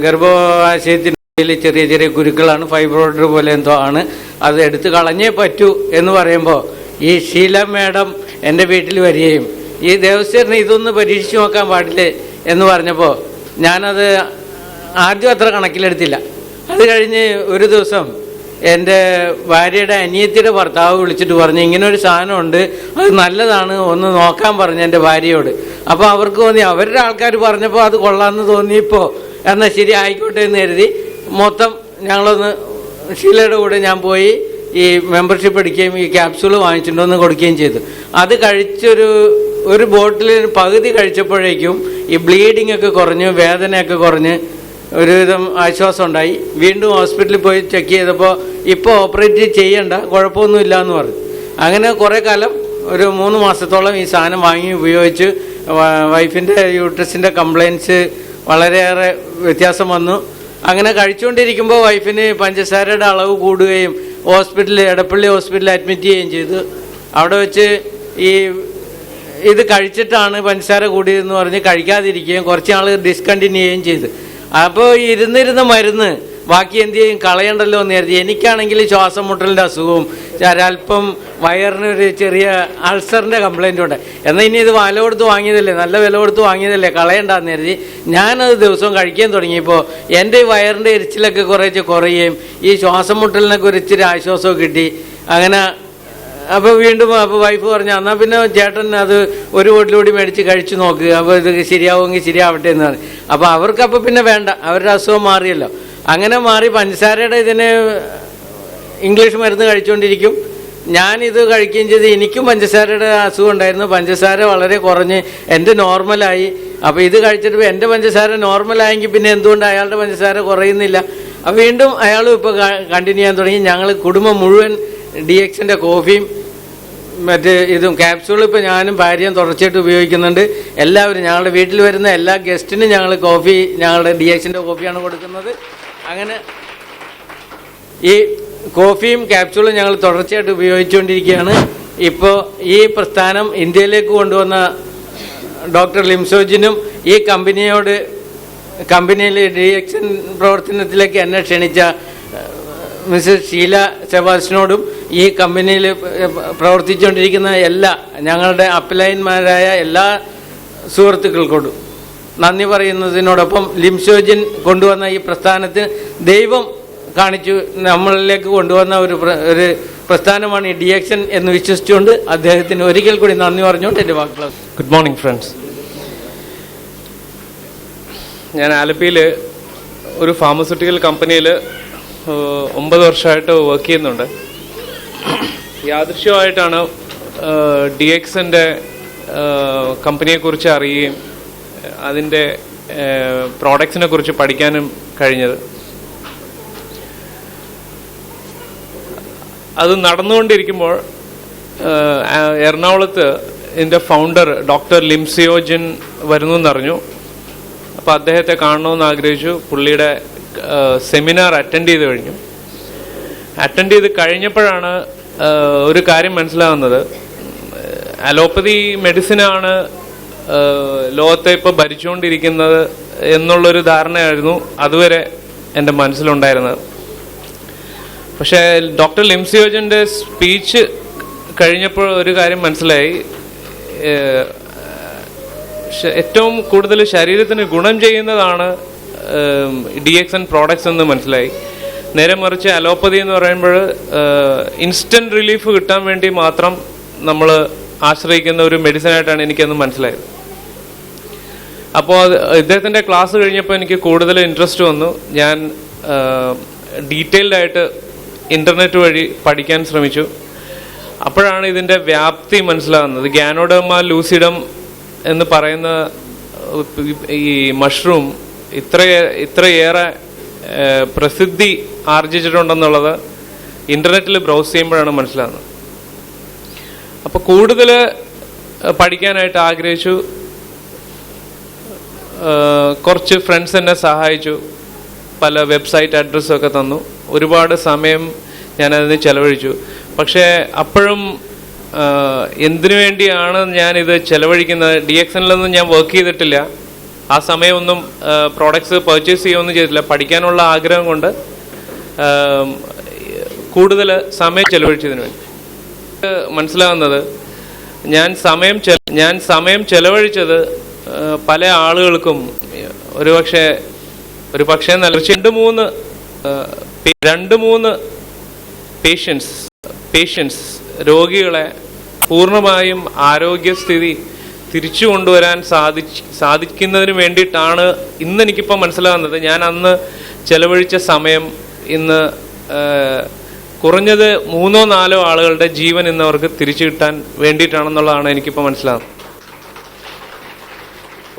ഗർഭാശയത്തിനുള്ളിൽ ചെറിയ കുരുക്കളാണ്, ഫൈബ്രോയിഡ് പോലെ എന്തോ ആണ്, അത് എടുത്ത് കളഞ്ഞേ പറ്റൂ എന്ന് പറയുമ്പോൾ ഈ ഷീല മാഡം എൻ്റെ വീട്ടിൽ വരികയും ഈ ദേവസ്വരന് ഇതൊന്ന് പരീക്ഷിച്ച് നോക്കാൻ പാടില്ലേ എന്ന് പറഞ്ഞപ്പോൾ ഞാനത് ആദ്യം അത്ര കണക്കിലെടുത്തില്ല. അത് കഴിഞ്ഞ് ഒരു ദിവസം എൻ്റെ ഭാര്യയുടെ അനിയത്തിയുടെ ഭർത്താവ് വിളിച്ചിട്ട് പറഞ്ഞു ഇങ്ങനെ ഒരു സാധനമുണ്ട്, അത് നല്ലതാണ്, ഒന്ന് നോക്കാൻ പറഞ്ഞു എൻ്റെ ഭാര്യയോട്. അപ്പോൾ അവർക്ക് തോന്നി, അവരുടെ ആൾക്കാർ പറഞ്ഞപ്പോൾ അത് കൊള്ളാമെന്ന് തോന്നിയപ്പോൾ എന്നാൽ ശരി ആയിക്കോട്ടെ എന്ന് കരുതി മൊത്തം ഞങ്ങളൊന്ന് ഷീലയുടെ കൂടെ ഞാൻ പോയി ഈ മെമ്പർഷിപ്പ് എടുക്കുകയും ഈ ക്യാപ്സ്യൂൾ വാങ്ങിച്ചിട്ടുണ്ടെന്ന് കൊടുക്കുകയും ചെയ്തു. അത് കഴിച്ചൊരു ബോട്ടിൽ പകുതി കഴിച്ചപ്പോഴേക്കും ഈ ബ്ലീഡിംഗ് ഒക്കെ കുറഞ്ഞു, വേദനയൊക്കെ കുറഞ്ഞ് ഒരുവിധം ആശ്വാസം ഉണ്ടായി. വീണ്ടും ഹോസ്പിറ്റലിൽ പോയി ചെക്ക് ചെയ്തപ്പോൾ ഇപ്പോൾ ഓപ്പറേറ്റ് ചെയ്യണ്ട, കുഴപ്പമൊന്നുമില്ല എന്ന് പറഞ്ഞു. അങ്ങനെ കുറേ കാലം ഒരു 3 മാസത്തോളം ഈ സാധനം വാങ്ങി ഉപയോഗിച്ച് വൈഫിൻ്റെ യൂട്രസിൻ്റെ കംപ്ലയിൻസ് വളരെയേറെ വ്യത്യാസം വന്നു. അങ്ങനെ കഴിച്ചുകൊണ്ടിരിക്കുമ്പോൾ വൈഫിന് പഞ്ചസാരയുടെ അളവ് കൂടുകയും എടപ്പള്ളി ഹോസ്പിറ്റലിൽ അഡ്മിറ്റ് ചെയ്യുകയും ചെയ്തു. അവിടെ വെച്ച് ഇത് കഴിച്ചിട്ടാണ് പഞ്ചസാര കൂടിയതെന്ന് പറഞ്ഞ് കഴിക്കാതിരിക്കുകയും കുറച്ച് നാൾ ഡിസ്കണ്ടിന്യൂ ചെയ്യുകയും ചെയ്തു. അപ്പോൾ ഇരുന്നിരുന്ന മരുന്ന് ബാക്കി എന്ത് ചെയ്യും, കളയണ്ടല്ലോ എന്ന് കരുതി. എനിക്കാണെങ്കിൽ ശ്വാസം മുട്ടലിൻ്റെ അസുഖവും ഒരല്പം വയറിനൊരു ചെറിയ അൾസറിൻ്റെ കംപ്ലയിൻ്റ് ഉണ്ട്. എന്നാൽ ഇനി ഇത് വില കൊടുത്ത് വാങ്ങിയതല്ലേ, നല്ല വില കൊടുത്ത് വാങ്ങിയതല്ലേ, കളയണ്ടെന്ന് കരുതി ഞാനത് ദിവസവും കഴിക്കാൻ തുടങ്ങിയപ്പോൾ എൻ്റെ വയറിൻ്റെ എരിച്ചിലൊക്കെ കുറയുകയും ഈ ശ്വാസം മുട്ടലിനൊക്കെ ഒരു ഇച്ചിരി ആശ്വാസമൊക്കെ കിട്ടി. അങ്ങനെ അപ്പോൾ വീണ്ടും വൈഫ് പറഞ്ഞു, എന്നാൽ പിന്നെ ചേട്ടൻ അത് ഒരു ബോട്ടിലൂടെ മേടിച്ച് കഴിച്ചു നോക്ക്, അപ്പോൾ ഇത് ശരിയാവുമെങ്കിൽ ശരിയാവട്ടെ എന്ന് പറഞ്ഞു. അപ്പോൾ അവർക്കപ്പോൾ പിന്നെ വേണ്ട, അവരുടെ അസുഖം മാറിയല്ലോ. അങ്ങനെ മാറി പഞ്ചസാരയുടെ ഇതിന് ഇംഗ്ലീഷ് മരുന്ന് കഴിച്ചുകൊണ്ടിരിക്കും. ഞാനിത് കഴിക്കുകയും ചെയ്ത് എനിക്കും പഞ്ചസാരയുടെ അസുഖം ഉണ്ടായിരുന്നു. പഞ്ചസാര വളരെ കുറഞ്ഞ് എൻ്റെ നോർമലായി. അപ്പോൾ ഇത് കഴിച്ചിട്ട് എൻ്റെ പഞ്ചസാര നോർമലായെങ്കിൽ പിന്നെ എന്തുകൊണ്ട് അയാളുടെ പഞ്ചസാര കുറയുന്നില്ല? അപ്പോൾ വീണ്ടും അയാളും ഇപ്പോൾ കണ്ടിന്യൂ ചെയ്യാൻ തുടങ്ങി. ഞങ്ങൾ കുടുംബം മുഴുവൻ DXൻ്റെ കോഫിയും ഇതും ക്യാപ്സ്യൂളും ഇപ്പോൾ ഞാനും ഭാര്യയും തുടർച്ചയായിട്ട് ഉപയോഗിക്കുന്നുണ്ട്. എല്ലാവരും ഞങ്ങളുടെ വീട്ടിൽ വരുന്ന എല്ലാ ഗസ്റ്റിനും ഞങ്ങൾ കോഫി, ഞങ്ങളുടെ DXൻ്റെ കോഫിയാണ് കൊടുക്കുന്നത്. അങ്ങനെ ഈ കോഫിയും ക്യാപ്സ്യൂളും ഞങ്ങൾ തുടർച്ചയായിട്ട് ഉപയോഗിച്ചുകൊണ്ടിരിക്കുകയാണ്. ഇപ്പോൾ ഈ പ്രസ്ഥാനം ഇന്ത്യയിലേക്ക് കൊണ്ടുവന്ന ഡോക്ടർ ലിംസോജിനും ഈ കമ്പനിയിൽ DXN പ്രവർത്തനത്തിലേക്ക് എന്നെ ക്ഷണിച്ച മിസ്സസ് ഷീല സെബാസ്റ്റ്യനോടും ഈ കമ്പനിയിൽ പ്രവർത്തിച്ചുകൊണ്ടിരിക്കുന്ന ഞങ്ങളുടെ അപ്ലൈൻമാരായ എല്ലാ സുഹൃത്തുക്കൾക്കോടും നന്ദി പറയുന്നതിനോടൊപ്പം ലിംസോജിൻ കൊണ്ടുവന്ന ഈ പ്രസ്ഥാനത്തിന് ദൈവം കാണിച്ചു നമ്മളിലേക്ക് കൊണ്ടുവന്ന ഒരു പ്രസ്ഥാനമാണ് ഈ DXN എന്ന് വിശ്വസിച്ചുകൊണ്ട് അദ്ദേഹത്തിന് ഒരിക്കൽ കൂടി നന്ദി പറഞ്ഞുകൊണ്ട് എൻ്റെ വാക്കുകൾ. Good morning friends. ഞാൻ ആലപ്പിയിൽ ഒരു ഫാർമസ്യൂട്ടിക്കൽ കമ്പനിയിൽ 9 വർഷമായിട്ട് വർക്ക് ചെയ്യുന്നുണ്ട്. യാദൃശ്യമായിട്ടാണ് DXൻ്റെ കമ്പനിയെക്കുറിച്ച് അറിയുകയും അതിൻ്റെ പ്രോഡക്ട്സിനെ കുറിച്ച് പഠിക്കാനും കഴിഞ്ഞത്. അത് നടന്നുകൊണ്ടിരിക്കുമ്പോൾ എറണാകുളത്ത് ഇതിൻ്റെ ഫൗണ്ടർ ഡോക്ടർ ലിംസിയോജിൻ വരുന്നു എന്നറിഞ്ഞു. അപ്പോൾ അദ്ദേഹത്തെ കാണണമെന്ന് ആഗ്രഹിച്ചു. പുള്ളിയുടെ സെമിനാർ അറ്റൻഡ് ചെയ്ത് കഴിഞ്ഞപ്പോഴാണ് ഒരു കാര്യം മനസ്സിലാകുന്നത്. അലോപ്പതി മെഡിസിനാണ് ലോകത്തെ ഇപ്പോൾ ഭരിച്ചുകൊണ്ടിരിക്കുന്നത് എന്നുള്ളൊരു ധാരണയായിരുന്നു അതുവരെ എൻ്റെ മനസ്സിലുണ്ടായിരുന്നത്. പക്ഷേ ഡോക്ടർ ലിംസിയോജിൻ്റെ സ്പീച്ച് കഴിഞ്ഞപ്പോൾ ഒരു കാര്യം മനസ്സിലായി. ഏറ്റവും കൂടുതൽ ശരീരത്തിന് ഗുണം ചെയ്യുന്നതാണ് DXN പ്രോഡക്ട്സ് എന്ന് മനസ്സിലായി. നേരെ മറിച്ച് അലോപ്പതി എന്ന് പറയുമ്പോൾ ഇൻസ്റ്റൻറ്റ് റിലീഫ് കിട്ടാൻ വേണ്ടി മാത്രം നമ്മൾ ആശ്രയിക്കുന്ന ഒരു മെഡിസിനായിട്ടാണ് എനിക്കന്ന് മനസ്സിലായത്. അപ്പോൾ ഇദ്ദേഹത്തിൻ്റെ ക്ലാസ് കഴിഞ്ഞപ്പോൾ എനിക്ക് കൂടുതൽ ഇൻട്രസ്റ്റ് വന്നു. ഞാൻ ഡീറ്റെയിൽഡായിട്ട് ഇൻ്റർനെറ്റ് വഴി പഠിക്കാൻ ശ്രമിച്ചു. അപ്പോഴാണ് ഇതിൻ്റെ വ്യാപ്തി മനസ്സിലാകുന്നത്. ഗ്യാനോഡെർമ ലൂസിഡം എന്ന് പറയുന്ന ഈ മഷ്റൂം ഇത്രയേറെ പ്രസിദ്ധി ആർജിച്ചിട്ടുണ്ടെന്നുള്ളത് ഇൻ്റർനെറ്റിൽ ബ്രൗസ് ചെയ്യുമ്പോഴാണ് മനസ്സിലാകുന്നത്. അപ്പോൾ കൂടുതൽ പഠിക്കാനായിട്ട് ആഗ്രഹിച്ചു. കുറച്ച് ഫ്രണ്ട്സ് എന്നെ സഹായിച്ചു, പല വെബ്സൈറ്റ് അഡ്രസ്സൊക്കെ തന്നു. ഒരുപാട് സമയം ഞാനതിന് ചെലവഴിച്ചു. പക്ഷേ അപ്പോഴും എന്തിനു വേണ്ടിയാണ് ഞാനിത് ചെലവഴിക്കുന്നത്? DXNലൊന്നും ഞാൻ വർക്ക് ചെയ്തിട്ടില്ല. ആ സമയമൊന്നും പ്രോഡക്ട്സ് പർച്ചേസ് ചെയ്യുകയൊന്നും ചെയ്തിട്ടില്ല. പഠിക്കാനുള്ള ആഗ്രഹം കൊണ്ട് കൂടുതൽ സമയം ചെലവഴിച്ചതിന് വേണ്ടി മനസ്സിലാകുന്നത് ഞാൻ സമയം ചെലവഴിച്ചത് പല ആളുകൾക്കും ഒരു പക്ഷേ നല്ല 2-3 പേഷ്യൻസ് രോഗികളെ പൂർണ്ണമായും ആരോഗ്യസ്ഥിതി തിരിച്ചു കൊണ്ടുവരാൻ സാധിക്കുന്നതിന് വേണ്ടിയിട്ടാണ് ഇന്ന് എനിക്കിപ്പോൾ മനസ്സിലാകുന്നത്. ഞാൻ അന്ന് ചെലവഴിച്ച സമയം ഇന്ന് കുറഞ്ഞത് 3-4 ആളുകളുടെ ജീവൻ ഇന്ന് അവർക്ക് തിരിച്ചു കിട്ടാൻ വേണ്ടിയിട്ടാണെന്നുള്ളതാണ് എനിക്കിപ്പോൾ മനസ്സിലാകുന്നത്.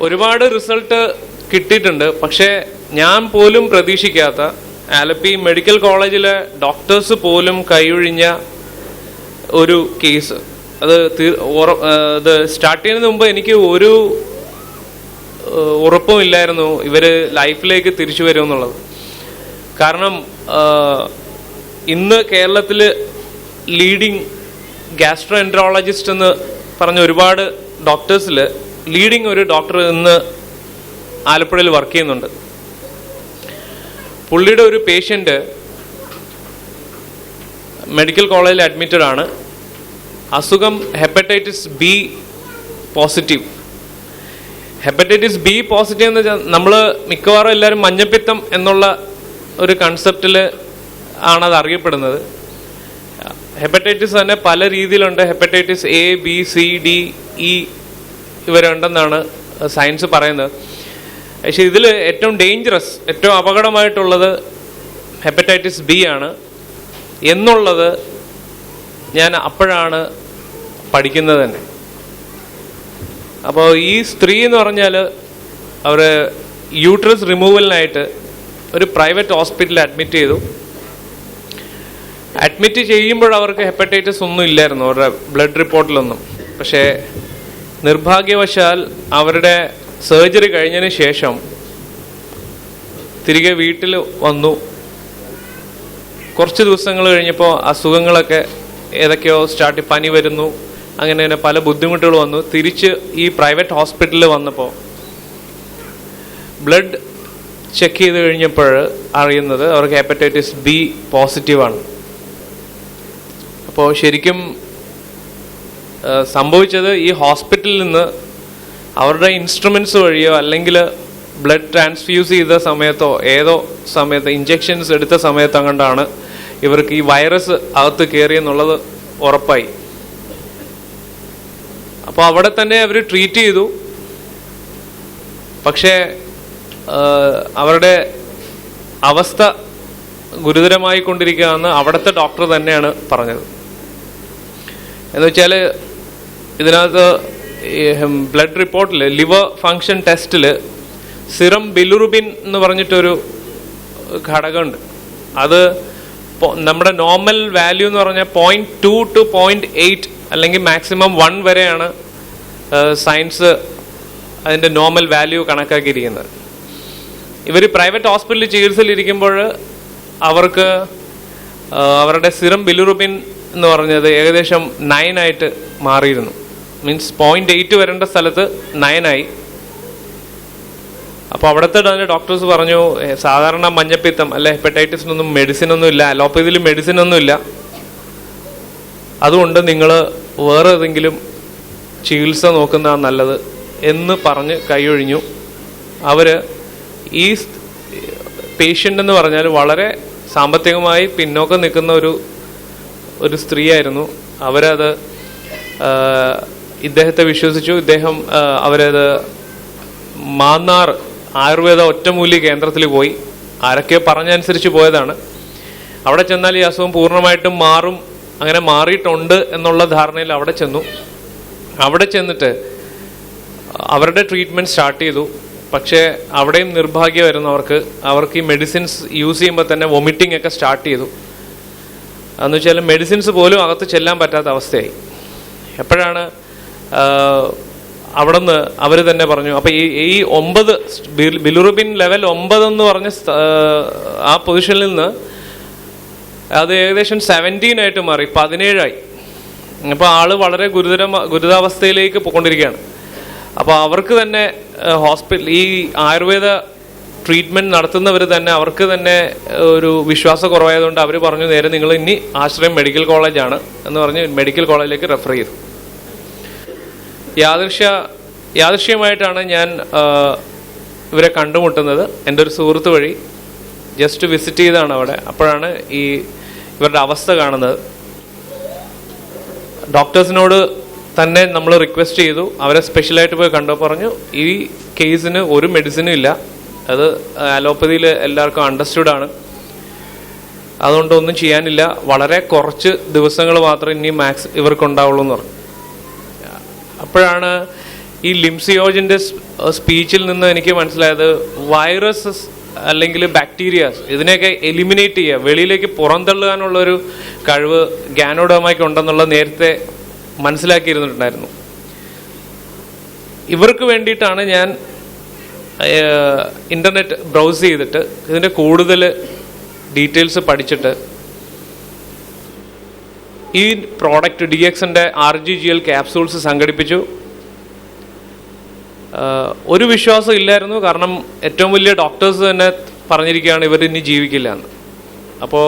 ഒരുപാട് റിസൾട്ട് കിട്ടിയിട്ടുണ്ട്. പക്ഷേ ഞാൻ പോലും പ്രതീക്ഷിക്കാത്ത ആലപ്പി മെഡിക്കൽ കോളേജിലെ ഡോക്ടേഴ്സ് പോലും കൈയൊഴിഞ്ഞ ഒരു കേസ്. അത് സ്റ്റാർട്ട് ചെയ്യുന്നതിന് മുമ്പ് എനിക്ക് ഒരു ഉറപ്പും ഇല്ലായിരുന്നു ഇവർ ലൈഫിലേക്ക് തിരിച്ചു വരുമെന്നുള്ളത്. കാരണം ഇന്ന് കേരളത്തിൽ ലീഡിങ് ഗ്യാസ്ട്രോ എൻട്രോളജിസ്റ്റ് എന്ന് പറഞ്ഞ ഒരുപാട് ഡോക്ടേഴ്സിൽ ലീഡിങ് ഒരു ഡോക്ടർ ഇന്ന് ആലപ്പുഴയിൽ വർക്ക് ചെയ്യുന്നുണ്ട്. പുള്ളിയുടെ ഒരു പേഷ്യൻ്റ് മെഡിക്കൽ കോളേജിൽ അഡ്മിറ്റഡ് ആണ്. അസുഖം hepatitis B positive. Hepatitis B positive എന്ന് വെച്ചാൽ നമ്മൾ മിക്കവാറും എല്ലാവരും മഞ്ഞപ്പിത്തം എന്നുള്ള ഒരു കൺസെപ്റ്റിൽ ആണത് അറിയപ്പെടുന്നത്. ഹെപ്പറ്റൈറ്റിസ് തന്നെ പല രീതിയിലുണ്ട്. Hepatitis A, B, C, D, E ഇവരുണ്ടെന്നാണ് സയൻസ് പറയുന്നത്. പക്ഷേ ഇതിൽ ഏറ്റവും ഡേഞ്ചറസ്, ഏറ്റവും അപകടമായിട്ടുള്ളത് ഹെപ്പറ്റൈറ്റിസ് ബി ആണ് എന്നുള്ളത് ഞാൻ അപ്പോഴാണ് പഠിക്കുന്നത് തന്നെ. അപ്പോൾ ഈ സ്ത്രീ എന്ന് പറഞ്ഞാൽ അവർ യൂട്രസ് റിമൂവലിനായിട്ട് ഒരു പ്രൈവറ്റ് ഹോസ്പിറ്റലിൽ അഡ്മിറ്റ് ചെയ്തു. അഡ്മിറ്റ് ചെയ്യുമ്പോൾ അവർക്ക് ഹെപ്പറ്റൈറ്റിസ് ഒന്നും ഇല്ലായിരുന്നു അവരുടെ ബ്ലഡ് റിപ്പോർട്ടിലൊന്നും. പക്ഷേ നിർഭാഗ്യവശാൽ അവരുടെ സർജറി കഴിഞ്ഞതിന് ശേഷം തിരികെ വീട്ടിൽ വന്നു. കുറച്ച് ദിവസങ്ങൾ കഴിഞ്ഞപ്പോൾ അസുഖങ്ങളൊക്കെ ഏതൊക്കെയോ പനി വരുന്നു, അങ്ങനെ തന്നെ പല ബുദ്ധിമുട്ടുകൾ വന്നു. തിരിച്ച് ഈ പ്രൈവറ്റ് ഹോസ്പിറ്റലിൽ വന്നപ്പോൾ ബ്ലഡ് ചെക്ക് ചെയ്ത് കഴിഞ്ഞപ്പോൾ അറിയുന്നത് അവർക്ക് ഹെപ്പറ്റൈറ്റിസ് ബി പോസിറ്റീവാണ്. അപ്പോൾ ശരിക്കും സംഭവിച്ചത് ഈ ഹോസ്പിറ്റലിൽ നിന്ന് അവരുടെ ഇൻസ്ട്രുമെൻറ്റ്സ് വഴിയോ അല്ലെങ്കിൽ ബ്ലഡ് ട്രാൻസ്ഫ്യൂസ് ചെയ്ത സമയത്തോ ഏതോ സമയത്ത് ഇഞ്ചെക്ഷൻസ് എടുത്ത സമയത്ത് അങ്ങോട്ടാണ് ഇവർക്ക് ഈ വൈറസ് അകത്ത് കയറിയെന്നുള്ളത് ഉറപ്പായി. അപ്പോൾ അവിടെ തന്നെ അവർ ട്രീറ്റ് ചെയ്തു. പക്ഷേ അവരുടെ അവസ്ഥ ഗുരുതരമായി കൊണ്ടിരിക്കുകയെന്ന് അവിടുത്തെ ഡോക്ടർ തന്നെയാണ് പറഞ്ഞത്. എന്ന് വെച്ചാൽ ഇതിനകത്ത് ബ്ലഡ് റിപ്പോർട്ടിൽ ലിവർ ഫങ്ഷൻ ടെസ്റ്റിൽ സിറം ബിലിറുബിൻ എന്ന് പറഞ്ഞിട്ടൊരു ഘടകമുണ്ട്. അത് നമ്മുടെ നോർമൽ വാല്യൂ എന്ന് പറഞ്ഞാൽ 0.2 to 0.8 അല്ലെങ്കിൽ മാക്സിമം 1 വരെയാണ് സയൻസ് അതിൻ്റെ നോർമൽ വാല്യൂ കണക്കാക്കിയിരിക്കുന്നത്. ഇവർ പ്രൈവറ്റ് ഹോസ്പിറ്റലിൽ ചികിത്സയിലിരിക്കുമ്പോൾ അവർക്ക് അവരുടെ സിറം ബിലിറുബിൻ എന്ന് പറഞ്ഞത് ഏകദേശം 9 ആയിട്ട് മാറിയിരുന്നു. മീൻസ് 0.8 വരേണ്ട സ്ഥലത്ത് 9 ആയി. അപ്പോൾ അവിടുത്തെ ഡോക്ടേഴ്സ് പറഞ്ഞു സാധാരണ മഞ്ഞപ്പിത്തം അല്ലെ ഹെപ്പറ്റൈറ്റിസിനൊന്നും മെഡിസിനൊന്നും ഇല്ല, അലോപ്പതിയിൽ മെഡിസിനൊന്നും ഇല്ല, അതുകൊണ്ട് നിങ്ങൾ വേറെ ഏതെങ്കിലും ചികിത്സ നോക്കുന്നതാണ് നല്ലത് എന്ന് പറഞ്ഞ് കൈയൊഴിഞ്ഞു. അവർ ഈ പേഷ്യൻ്റ് എന്ന് പറഞ്ഞാൽ വളരെ സാമ്പത്തികമായി പിന്നോക്കം നിൽക്കുന്ന ഒരു സ്ത്രീയായിരുന്നു. അവരത് ഇദ്ദേഹത്തെ വിശ്വസിച്ചു. അവരത് മാന്നാർ ആയുർവേദ ഒറ്റമൂല്യ കേന്ദ്രത്തിൽ പോയി. ആരൊക്കെ പറഞ്ഞനുസരിച്ച് പോയതാണ്. അവിടെ ചെന്നാൽ ഈ അസുഖം പൂർണ്ണമായിട്ടും മാറും, അങ്ങനെ മാറിയിട്ടുണ്ട് എന്നുള്ള ധാരണയിൽ അവിടെ ചെന്നു. അവിടെ ചെന്നിട്ട് അവരുടെ ട്രീറ്റ്മെൻറ്റ് സ്റ്റാർട്ട് ചെയ്തു. പക്ഷേ അവിടെയും നിർഭാഗ്യമായിരുന്നു അവർക്ക് ഈ മെഡിസിൻസ് യൂസ് ചെയ്യുമ്പോൾ തന്നെ വൊമിറ്റിംഗ് ഒക്കെ സ്റ്റാർട്ട് ചെയ്തു. അതെന്ന് വെച്ചാൽ മെഡിസിൻസ് പോലും അകത്ത് ചെല്ലാൻ പറ്റാത്ത അവസ്ഥയായി. എപ്പോഴാണ് അവിടെ നിന്ന് അവർ തന്നെ പറഞ്ഞു, അപ്പോൾ ഈ 9 ബിലിറുബിൻ ലെവൽ 9 എന്ന് പറഞ്ഞ ആ പൊസിഷനിൽ നിന്ന് അത് ഏകദേശം 17 ആയിട്ട് മാറി, 17 ആയി. അപ്പോൾ ആള് വളരെ ഗുരുതാവസ്ഥയിലേക്ക് പോയിക്കൊണ്ടിരിക്കുകയാണ്. അപ്പോൾ അവർക്ക് തന്നെ ഈ ആയുർവേദ ട്രീറ്റ്മെൻറ്റ് നടത്തുന്നവർ തന്നെ അവർക്ക് തന്നെ ഒരു വിശ്വാസക്കുറവായതുകൊണ്ട് അവർ പറഞ്ഞു നേരെ നിങ്ങൾ ഇനി ആശ്രയം മെഡിക്കൽ കോളേജാണ് എന്ന് പറഞ്ഞ് മെഡിക്കൽ കോളേജിലേക്ക് റെഫർ ചെയ്തു. യാദൃശ്യമായിട്ടാണ് ഞാൻ ഇവരെ കണ്ടുമുട്ടുന്നത്. എൻ്റെ ഒരു സുഹൃത്ത് വഴി ജസ്റ്റ് വിസിറ്റ് ചെയ്താണ് അവിടെ. അപ്പോഴാണ് ഇവരുടെ അവസ്ഥ കാണുന്നത്. ഡോക്ടേഴ്സിനോട് തന്നെ നമ്മൾ റിക്വസ്റ്റ് ചെയ്തു. അവരെ സ്പെഷ്യലായിട്ട് പോയി കണ്ടു. പറഞ്ഞു ഈ കേസിന് ഒരു മെഡിസിനും ഇല്ല, അത് അലോപ്പതിയിൽ എല്ലാവർക്കും അണ്ടർസ്റ്റുഡ് ആണ്, അതുകൊണ്ട് ഒന്നും ചെയ്യാനില്ല, വളരെ കുറച്ച് ദിവസങ്ങൾ മാത്രമേ ഇനി ഇവർക്കുണ്ടാവുള്ളൂ എന്ന് പറഞ്ഞു. അപ്പോഴാണ് ഈ ലിംസിയോജിൻ്റെ സ്പീച്ചിൽ നിന്ന് എനിക്ക് മനസ്സിലായത് വൈറസ് അല്ലെങ്കിൽ ബാക്ടീരിയാസ് ഇതിനെയൊക്കെ എലിമിനേറ്റ് ചെയ്യുക, വെളിയിലേക്ക് പുറന്തള്ളുവാനുള്ളൊരു കഴിവ് ഗാനോഡോമയ്ക്ക് ഉണ്ടെന്നുള്ളത് നേരത്തെ മനസ്സിലാക്കിയിരുന്നിട്ടുണ്ടായിരുന്നു. ഇവർക്ക് വേണ്ടിയിട്ടാണ് ഞാൻ ഇൻ്റർനെറ്റ് ബ്രൗസ് ചെയ്തിട്ട് ഇതിൻ്റെ കൂടുതൽ ഡീറ്റെയിൽസ് പഠിച്ചിട്ട് ഈ പ്രോഡക്റ്റ് DXൻ്റെ RGGL ക്യാപ്സൂൾസ് സംഘടിപ്പിച്ചു. ഒരു വിശ്വാസം ഇല്ലായിരുന്നു, കാരണം ഏറ്റവും വലിയ ഡോക്ടേഴ്സ് തന്നെ പറഞ്ഞിരിക്കുകയാണ് ഇവർ ഇനി ജീവിക്കില്ല എന്ന്. അപ്പോൾ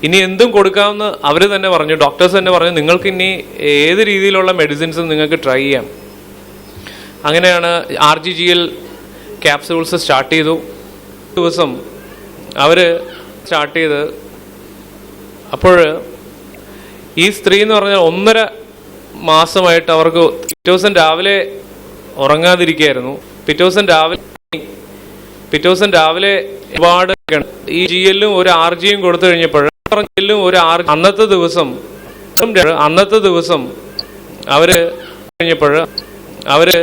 ഇനി എന്തും കൊടുക്കാമെന്ന് അവർ തന്നെ പറഞ്ഞു, ഡോക്ടേഴ്സ് തന്നെ പറഞ്ഞു, നിങ്ങൾക്ക് ഇനി ഏത് രീതിയിലുള്ള മെഡിസിൻസും നിങ്ങൾക്ക് ട്രൈ ചെയ്യാം. അങ്ങനെയാണ് RGGL ക്യാപ്സൂൾസ് സ്റ്റാർട്ട് ചെയ്തു. ദിവസം അവർ സ്റ്റാർട്ട് ചെയ്ത് അപ്പോൾ ഈ സ്ത്രീ എന്ന് പറഞ്ഞാൽ 1.5 മാസമായിട്ട് അവർക്ക് പിറ്റേ ദിവസം രാവിലെ ഉറങ്ങാതിരിക്കുകയായിരുന്നു. പിറ്റേ ദിവസം രാവിലെ ഒരുപാട് ഈ GL-ഉം ഒരു RG-യും കൊടുത്തു കഴിഞ്ഞപ്പോൾ അന്നത്തെ ദിവസം അവര്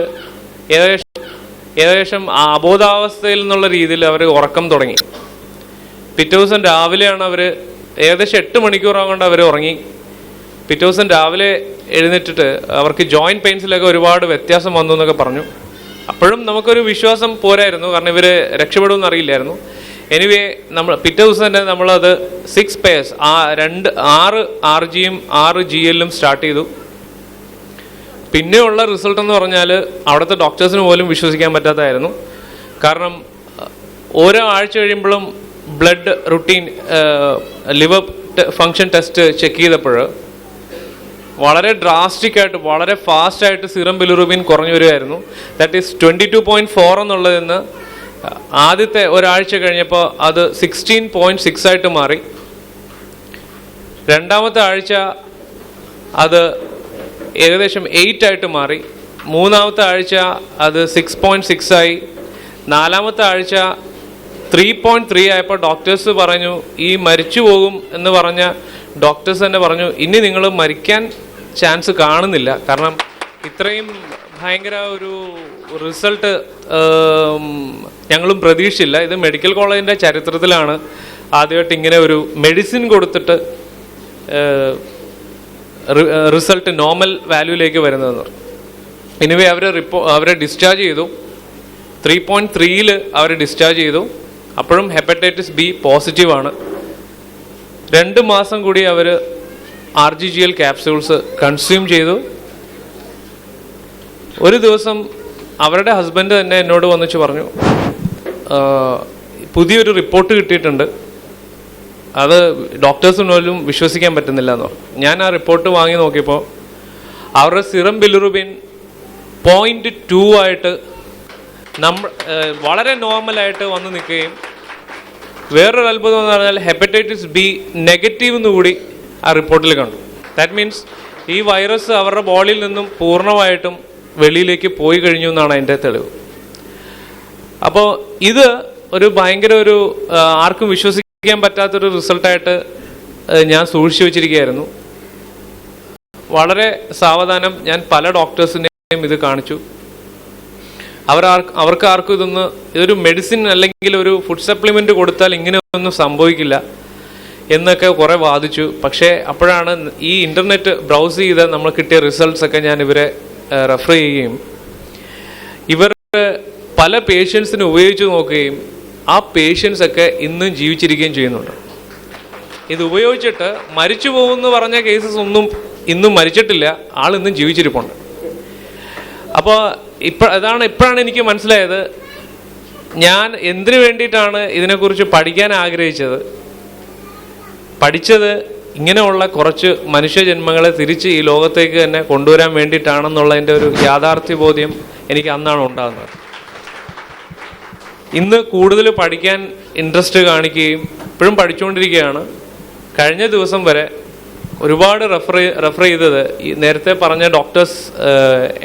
ഏകദേശം അബോധാവസ്ഥയിൽ നിന്നുള്ള രീതിയിൽ അവർ ഉറക്കം തുടങ്ങി. പിറ്റേ ദിവസം രാവിലെയാണ് അവർ ഏകദേശം 8 മണിക്കൂറാം കൊണ്ട് അവർ ഉറങ്ങി. പിറ്റേ ദിവസം രാവിലെ എഴുന്നേറ്റിട്ട് അവർക്ക് ജോയിൻറ്റ് പെയിൻസിലൊക്കെ ഒരുപാട് വ്യത്യാസം വന്നു എന്നൊക്കെ പറഞ്ഞു. അപ്പോഴും നമുക്കൊരു വിശ്വാസം പോരായിരുന്നു, കാരണം ഇവർ രക്ഷപ്പെടുമെന്ന് അറിയില്ലായിരുന്നു. എനിവേ നമ്മൾ പിറ്റേ ദിവസം തന്നെ നമ്മളത് 6 പേഴ്സ് 6 RG-യും 6 GL-ഉം സ്റ്റാർട്ട് ചെയ്തു. പിന്നെയുള്ള റിസൾട്ട് എന്ന് പറഞ്ഞാൽ അവിടുത്തെ ഡോക്ടേഴ്സിന് പോലും വിശ്വസിക്കാൻ പറ്റാത്തതായിരുന്നു. കാരണം ഓരോ ആഴ്ച കഴിയുമ്പോഴും blood routine liver function test check ചെയ്തപ്പോൾ വളരെ ഡ്രാസ്റ്റിക് ആയിട്ട് വളരെ ഫാസ്റ്റായിട്ട് സിറം ബിലിറുബിൻ കുറഞ്ഞു വരികയായിരുന്നു. ദാറ്റ് ഈസ് 22.4 എന്നുള്ളതിന്ന് ആദ്യത്തെ ഒരാഴ്ച കഴിഞ്ഞപ്പോൾ അത് 16.6 ആയിട്ട് മാറി. രണ്ടാമത്തെ ആഴ്ച അത് ഏകദേശം 8 ആയിട്ട് മാറി. മൂന്നാമത്തെ ആഴ്ച അത് 6.6 ആയി. നാലാമത്തെ ആഴ്ച 3.3 ആയപ്പോൾ ഡോക്ടേഴ്സ് പറഞ്ഞു ഈ മരിച്ചു പോകും എന്ന് പറഞ്ഞ ഡോക്ടേഴ്സ് തന്നെ പറഞ്ഞു ഇനി നിങ്ങൾ മരിക്കാൻ ചാൻസ് കാണുന്നില്ല, കാരണം ഇത്രയും ഭയങ്കര ഒരു റിസൾട്ട് ഞങ്ങളും പ്രതീക്ഷിച്ചില്ല. ഇത് മെഡിക്കൽ കോളേജിൻ്റെ ചരിത്രത്തിലാണ് ആദ്യമായിട്ട് ഇങ്ങനെ ഒരു മെഡിസിൻ കൊടുത്തിട്ട് റിസൾട്ട് നോർമൽ വാല്യൂയിലേക്ക് വരുന്നതെന്ന് പറഞ്ഞു. എനിവേ അവരെ ഡിസ്ചാർജ് ചെയ്തു. 3.3-ൽ അവർ ഡിസ്ചാർജ് ചെയ്തു. അപ്പോഴും ഹെപ്പറ്റൈറ്റിസ് B പോസിറ്റീവാണ്. 2 മാസം കൂടി അവർ RGGL ക്യാപ്സ്യൂൾസ് കൺസ്യൂം ചെയ്തു. ഒരു ദിവസം അവരുടെ ഹസ്ബൻഡ് തന്നെ എന്നോട് വന്നിച്ച് പറഞ്ഞു പുതിയൊരു റിപ്പോർട്ട് കിട്ടിയിട്ടുണ്ട്, അത് ഡോക്ടേഴ്സിന് പോലും വിശ്വസിക്കാൻ പറ്റുന്നില്ല എന്ന് പറഞ്ഞു. ഞാൻ ആ റിപ്പോർട്ട് വാങ്ങി നോക്കിയപ്പോൾ അവരുടെ സിറം ബിലിറുബിൻ 0.2 ആയിട്ട് വളരെ നോർമലായിട്ട് വന്ന് നിൽക്കുകയും വേറൊരു അത്ഭുതം എന്ന് പറഞ്ഞാൽ ഹെപ്പറ്റൈറ്റിസ് B നെഗറ്റീവ് എന്നുകൂടി ആ റിപ്പോർട്ടിൽ കണ്ടു. ദാറ്റ് മീൻസ് ഈ വൈറസ് അവരുടെ ബോഡിയിൽ നിന്നും പൂർണ്ണമായിട്ടും വെളിയിലേക്ക് പോയി കഴിഞ്ഞു എന്നാണ് അതിൻ്റെ തെളിവ്. അപ്പോൾ ഇത് ഒരു ഭയങ്കര ഒരു ആർക്കും വിശ്വസിക്കാൻ പറ്റാത്തൊരു റിസൾട്ടായിട്ട് ഞാൻ സൂക്ഷിച്ചു വെച്ചിരിക്കുകയായിരുന്നു. വളരെ സാവധാനം ഞാൻ പല ഡോക്ടേഴ്സിനെയും ഇത് കാണിച്ചു. അവർക്ക് ആർക്കും ഇതൊരു മെഡിസിൻ അല്ലെങ്കിൽ ഒരു ഫുഡ് സപ്ലിമെൻ്റ് കൊടുത്താൽ ഇങ്ങനെയൊന്നും സംഭവിക്കില്ല എന്നൊക്കെ കുറേ വാദിച്ചു. പക്ഷേ അപ്പോഴാണ് ഈ ഇൻ്റർനെറ്റ് ബ്രൗസ് ചെയ്ത് നമ്മൾ കിട്ടിയ റിസൾട്ട്സൊക്കെ ഞാൻ ഇവരെ റെഫർ ചെയ്യുകയും ഇവർ പല പേഷ്യൻസിന് ഉപയോഗിച്ച് നോക്കുകയും ആ പേഷ്യൻസൊക്കെ ഇന്നും ജീവിച്ചിരിക്കുകയും ചെയ്യുന്നുണ്ട്. ഇത് ഉപയോഗിച്ചിട്ട് മരിച്ചു പോകുമെന്ന് പറഞ്ഞ കേസസ് ഒന്നും ഇന്നും മരിച്ചിട്ടില്ല, ആളിന്നും ജീവിച്ചിരിപ്പുണ്ട്. അപ്പോൾ ഇപ്പോഴാണ് എനിക്ക് മനസ്സിലായത് ഞാൻ എന്തിനു വേണ്ടിയിട്ടാണ് ഇതിനെക്കുറിച്ച് പഠിക്കാൻ ആഗ്രഹിച്ചത്. പഠിച്ചത് ഇങ്ങനെയുള്ള കുറച്ച് മനുഷ്യജന്മങ്ങളെ തിരിച്ച് ഈ ലോകത്തേക്ക് തന്നെ കൊണ്ടുവരാൻ വേണ്ടിയിട്ടാണെന്നുള്ളതിൻ്റെ ഒരു യാഥാർത്ഥ്യബോധ്യം എനിക്ക് അന്നാണ് ഉണ്ടാകുന്നത്. ഇന്ന് കൂടുതൽ പഠിക്കാൻ ഇൻട്രസ്റ്റ് കാണിക്കുകയും ഇപ്പോഴും പഠിച്ചുകൊണ്ടിരിക്കുകയാണ്. കഴിഞ്ഞ ദിവസം വരെ ഒരുപാട് റെഫർ ചെയ്തത് ഈ നേരത്തെ പറഞ്ഞ ഡോക്ടേഴ്സ്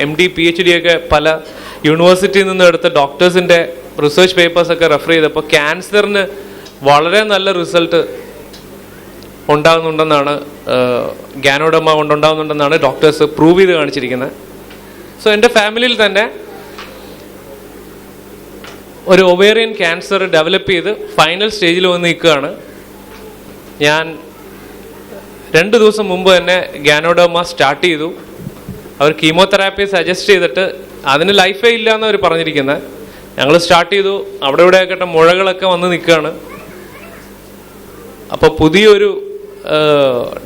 MD PhD ഒക്കെ പല യൂണിവേഴ്സിറ്റിയിൽ നിന്ന് എടുത്ത ഡോക്ടേഴ്സിൻ്റെ റിസർച്ച് പേപ്പേഴ്സൊക്കെ റെഫർ ചെയ്തപ്പോൾ ക്യാൻസറിന് വളരെ നല്ല റിസൾട്ട് ഉണ്ടാകുന്നുണ്ടെന്നാണ് ഗാനോഡോമ കൊണ്ടുണ്ടാകുന്നുണ്ടെന്നാണ് ഡോക്ടേഴ്സ് പ്രൂവ് ചെയ്ത് കാണിച്ചിരിക്കുന്നത്. സോ എൻ്റെ ഫാമിലിയിൽ തന്നെ ഒരു ഒവേറിയൻ ക്യാൻസർ ഡെവലപ്പ് ചെയ്ത് ഫൈനൽ സ്റ്റേജിൽ വന്ന് നിൽക്കുകയാണ്. ഞാൻ 2 ദിവസം മുമ്പ് തന്നെ ഗാനോഡോമ സ്റ്റാർട്ട് ചെയ്തു. അവർ കീമോതെറാപ്പി സജസ്റ്റ് ചെയ്തിട്ട് അതിന് ലൈഫേ ഇല്ല എന്ന് അവർ പറഞ്ഞിരിക്കുന്നത്. ഞങ്ങൾ സ്റ്റാർട്ട് ചെയ്തു. അവിടെ ഇവിടെയൊക്കെ മുഴകളൊക്കെ വന്ന് നിൽക്കുകയാണ്. അപ്പോൾ പുതിയൊരു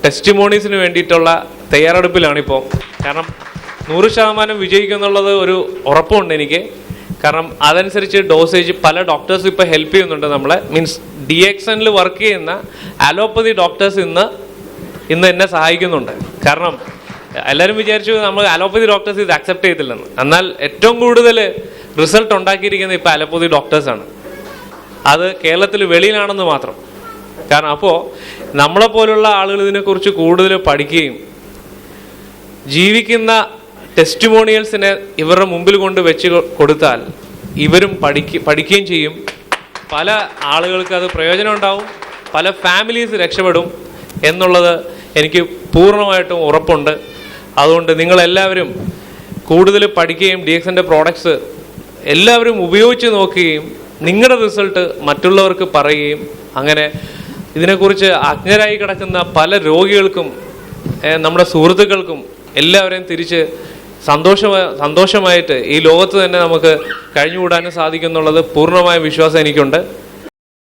ടെസ്റ്റിമോണീസിന് വേണ്ടിയിട്ടുള്ള തയ്യാറെടുപ്പിലാണിപ്പോൾ. കാരണം 100% വിജയിക്കുമെന്നുള്ളത് ഒരു ഉറപ്പുണ്ട് എനിക്ക്. കാരണം അതനുസരിച്ച് ഡോസേജ് പല ഡോക്ടേഴ്സ് ഇപ്പോൾ ഹെൽപ്പ് ചെയ്യുന്നുണ്ട് നമ്മളെ. മീൻസ് DXNൽ വർക്ക് ചെയ്യുന്ന അലോപ്പതി ഡോക്ടേഴ്സ് ഇന്ന് എന്നെ സഹായിക്കുന്നുണ്ട്. കാരണം എല്ലാവരും വിചാരിച്ചു നമ്മൾ അലോപ്പതി ഡോക്ടേഴ്സ് ഇത് അക്സെപ്റ്റ് ചെയ്തില്ലെന്ന്. എന്നാൽ ഏറ്റവും കൂടുതൽ റിസൾട്ട് ഉണ്ടാക്കിയിരിക്കുന്നത് ഇപ്പോൾ അലോപ്പതി ഡോക്ടേഴ്സാണ്. അത് കേരളത്തിൽ വെളിയിലാണെന്ന് മാത്രം. കാരണം അപ്പോൾ നമ്മളെപ്പോലുള്ള ആളുകൾ ഇതിനെക്കുറിച്ച് കൂടുതൽ പഠിക്കുകയും ജീവിക്കുന്ന ടെസ്റ്റിമോണിയൽസിനെ ഇവരുടെ മുമ്പിൽ കൊണ്ട് വെച്ച് കൊടുത്താൽ ഇവരും പഠിക്കുകയും ചെയ്യും. പല ആളുകൾക്ക് അത് പ്രയോജനം ഉണ്ടാവും, പല ഫാമിലീസ് രക്ഷപ്പെടും എന്നുള്ളത് എനിക്ക് പൂർണ്ണമായിട്ടും ഉറപ്പുണ്ട്. അതുകൊണ്ട് നിങ്ങളെല്ലാവരും കൂടുതൽ പഠിക്കുകയും DXNൻ്റെ പ്രോഡക്ട്സ് എല്ലാവരും ഉപയോഗിച്ച് നോക്കുകയും നിങ്ങളുടെ റിസൾട്ട് മറ്റുള്ളവർക്ക് പറയുകയും അങ്ങനെ ഇതിനെക്കുറിച്ച് അജ്ഞരായി കിടക്കുന്ന പല രോഗികൾക്കും നമ്മുടെ സുഹൃത്തുക്കൾക്കും എല്ലാവരെയും തിരിച്ച് സന്തോഷമായിട്ട് ഈ ലോകത്ത് തന്നെ നമുക്ക് കഴിഞ്ഞുകൂടാനും സാധിക്കും എന്നുള്ളത് പൂർണ്ണമായ വിശ്വാസം എനിക്കുണ്ട്.